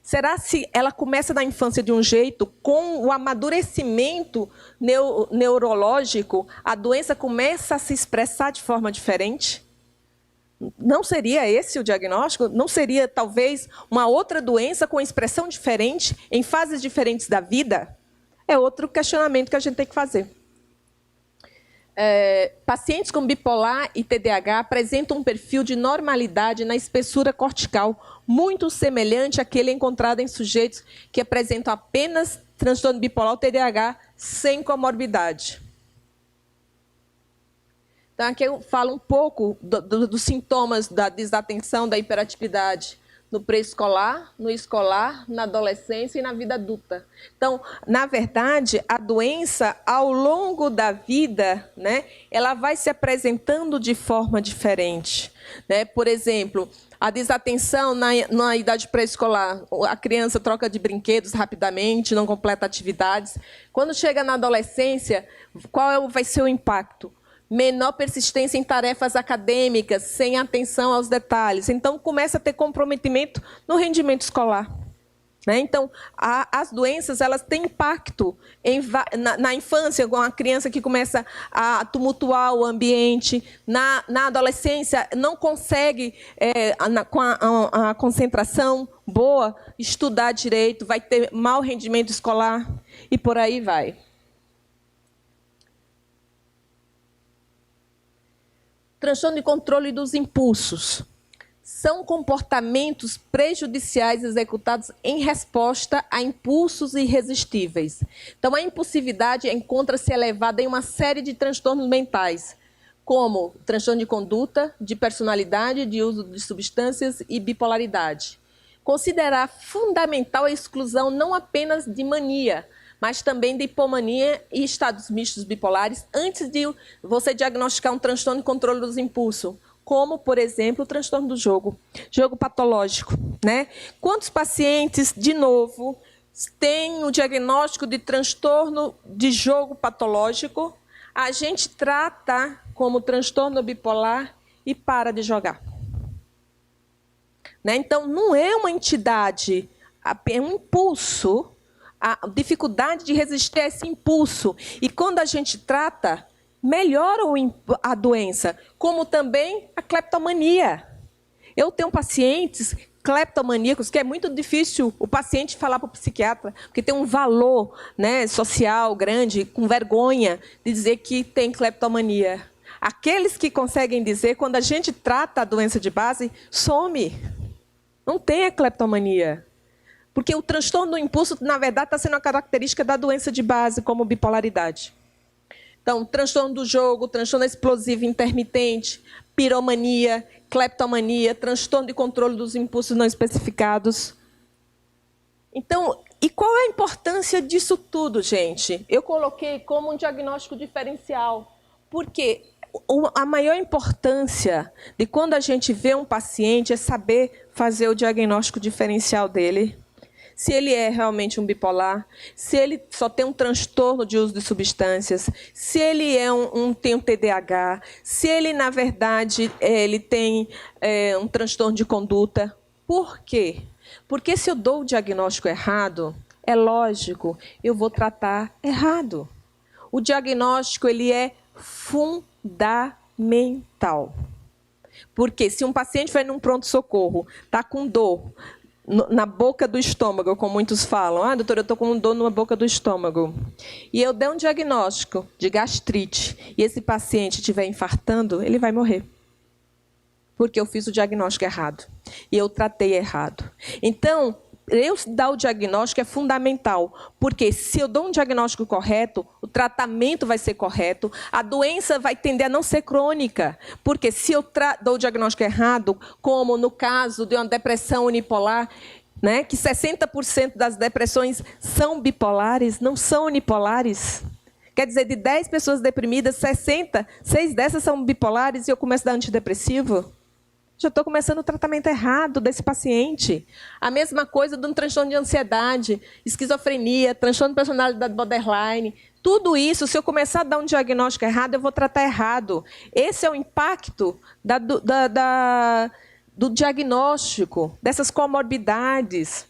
Será se ela começa na infância de um jeito, com o amadurecimento neurológico, a doença começa a se expressar de forma diferente? Não seria esse o diagnóstico? Não seria, talvez, uma outra doença com expressão diferente, em fases diferentes da vida? É outro questionamento que a gente tem que fazer. Pacientes com bipolar e TDAH apresentam um perfil de normalidade na espessura cortical muito semelhante àquele encontrado em sujeitos que apresentam apenas transtorno bipolar ou TDAH sem comorbidade. Então, aqui eu falo um pouco dos sintomas da desatenção, da hiperatividade no pré-escolar, no escolar, na adolescência e na vida adulta. Então, na verdade, a doença, ao longo da vida, né, ela vai se apresentando de forma diferente. Né? Por exemplo, a desatenção na idade pré-escolar, a criança troca de brinquedos rapidamente, não completa atividades. Quando chega na adolescência, qual vai ser o impacto? Menor persistência em tarefas acadêmicas, sem atenção aos detalhes. Então, começa a ter comprometimento no rendimento escolar. Né? Então, as doenças elas têm impacto na infância, com a criança que começa a tumultuar o ambiente. Na adolescência, não consegue, com a concentração boa, estudar direito, vai ter mau rendimento escolar e por aí vai. Transtorno de controle dos impulsos. São comportamentos prejudiciais executados em resposta a impulsos irresistíveis. Então, a impulsividade encontra-se elevada em uma série de transtornos mentais, como transtorno de conduta, de personalidade, de uso de substâncias e bipolaridade. Considerar fundamental a exclusão não apenas de mania, mas também de hipomania e estados mistos bipolares, antes de você diagnosticar um transtorno de controle dos impulsos, como, por exemplo, o transtorno do jogo patológico. Né? Quantos pacientes, de novo, têm o diagnóstico de transtorno de jogo patológico, a gente trata como transtorno bipolar e para de jogar? Né? Então, não é uma entidade, é um impulso, a dificuldade de resistir a esse impulso. E quando a gente trata, melhoram a doença, como também a cleptomania. Eu tenho pacientes cleptomaníacos que é muito difícil o paciente falar para o psiquiatra, porque tem um valor, né, social grande, com vergonha de dizer que tem cleptomania. Aqueles que conseguem dizer, quando a gente trata a doença de base, some. Não tem a cleptomania. Porque o transtorno do impulso, na verdade, está sendo uma característica da doença de base, como bipolaridade. Então, transtorno do jogo, transtorno explosivo intermitente, piromania, cleptomania, transtorno de controle dos impulsos não especificados. Então, e qual é a importância disso tudo, gente? Eu coloquei como um diagnóstico diferencial, porque a maior importância de quando a gente vê um paciente é saber fazer o diagnóstico diferencial dele. Se ele é realmente um bipolar, se ele só tem um transtorno de uso de substâncias, se ele tem um TDAH, se ele, na verdade, ele tem um transtorno de conduta. Por quê? Porque se eu dou o diagnóstico errado, é lógico, eu vou tratar errado. O diagnóstico ele é fundamental. Porque se um paciente vai num pronto-socorro, está com dor na boca do estômago, como muitos falam. Ah, doutora, eu estou com dor na boca do estômago. E eu der um diagnóstico de gastrite e esse paciente estiver infartando, ele vai morrer. Porque eu fiz o diagnóstico errado. E eu tratei errado. Então, eu dar o diagnóstico é fundamental. Porque se eu dou um diagnóstico correto, o tratamento vai ser correto, a doença vai tender a não ser crônica. Porque se eu dou o diagnóstico errado, como no caso de uma depressão unipolar, né, que 60% das depressões são bipolares, não são unipolares. Quer dizer, de 10 pessoas deprimidas, 6 dessas são bipolares e eu começo a dar antidepressivo? Já estou começando o tratamento errado desse paciente. A mesma coisa de um transtorno de ansiedade, esquizofrenia, transtorno de personalidade borderline. Tudo isso, se eu começar a dar um diagnóstico errado, eu vou tratar errado. Esse é o impacto do diagnóstico, dessas comorbidades.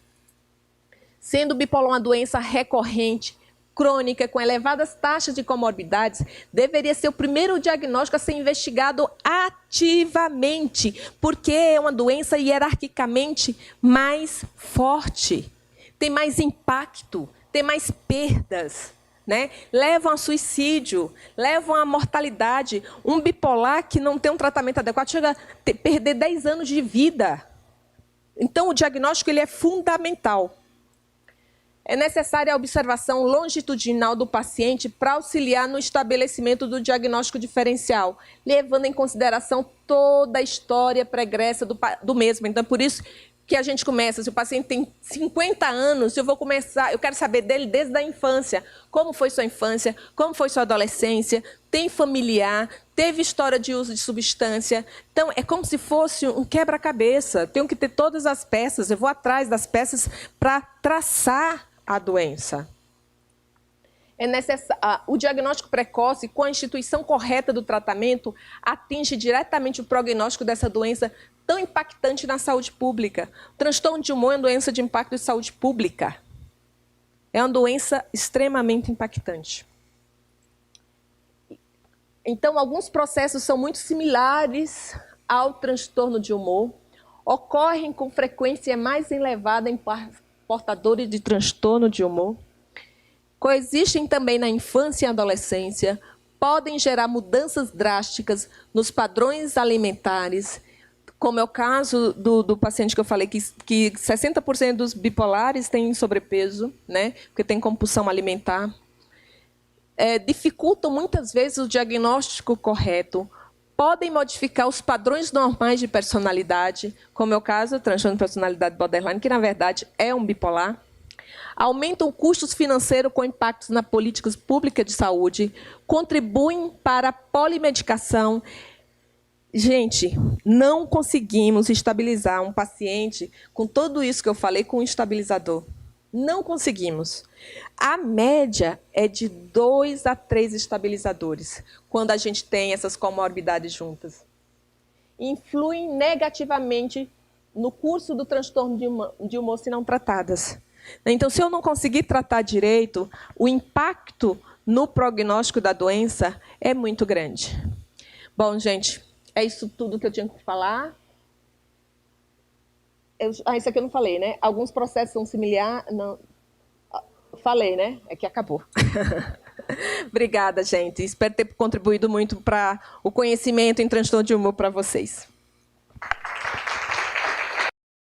Sendo bipolar uma doença recorrente, crônica, com elevadas taxas de comorbidades, deveria ser o primeiro diagnóstico a ser investigado ativamente, porque é uma doença hierarquicamente mais forte, tem mais impacto, tem mais perdas, né? Levam a suicídio, levam à mortalidade. Um bipolar que não tem um tratamento adequado chega a perder 10 anos de vida. Então, o diagnóstico ele é fundamental. É necessária a observação longitudinal do paciente para auxiliar no estabelecimento do diagnóstico diferencial, levando em consideração toda a história pregressa do mesmo. Então, por isso que a gente começa, se o paciente tem 50 anos, eu quero saber dele desde a infância. Como foi sua infância, como foi sua adolescência, tem familiar, teve história de uso de substância. Então, é como se fosse um quebra-cabeça. Tenho que ter todas as peças, eu vou atrás das peças para traçar a doença. O diagnóstico precoce, com a instituição correta do tratamento, atinge diretamente o prognóstico dessa doença tão impactante na saúde pública. O transtorno de humor é uma doença de impacto de saúde pública. É uma doença extremamente impactante. Então, alguns processos são muito similares ao transtorno de humor, ocorrem com frequência mais elevada em portadores de transtorno de humor, coexistem também na infância e adolescência, podem gerar mudanças drásticas nos padrões alimentares, como é o caso do paciente que eu falei, que 60% dos bipolares têm sobrepeso, né, porque tem compulsão alimentar. Dificultam muitas vezes o diagnóstico correto, podem modificar os padrões normais de personalidade, como é o caso do transtorno de personalidade borderline, que na verdade é um bipolar. Aumentam custos financeiros com impactos na políticas públicas de saúde, contribuem para a polimedicação. Gente, não conseguimos estabilizar um paciente com tudo isso que eu falei com um estabilizador. Não conseguimos. A média é de 2 a 3 estabilizadores, quando a gente tem essas comorbidades juntas. Influem negativamente no curso do transtorno de humor se não tratadas. Então, se eu não conseguir tratar direito, o impacto no prognóstico da doença é muito grande. Bom, gente, é isso tudo que eu tinha que falar. Isso aqui eu não falei, né? Alguns processos são similares... Não, falei, né? É que acabou. Obrigada, gente. Espero ter contribuído muito para o conhecimento em transtorno de humor para vocês.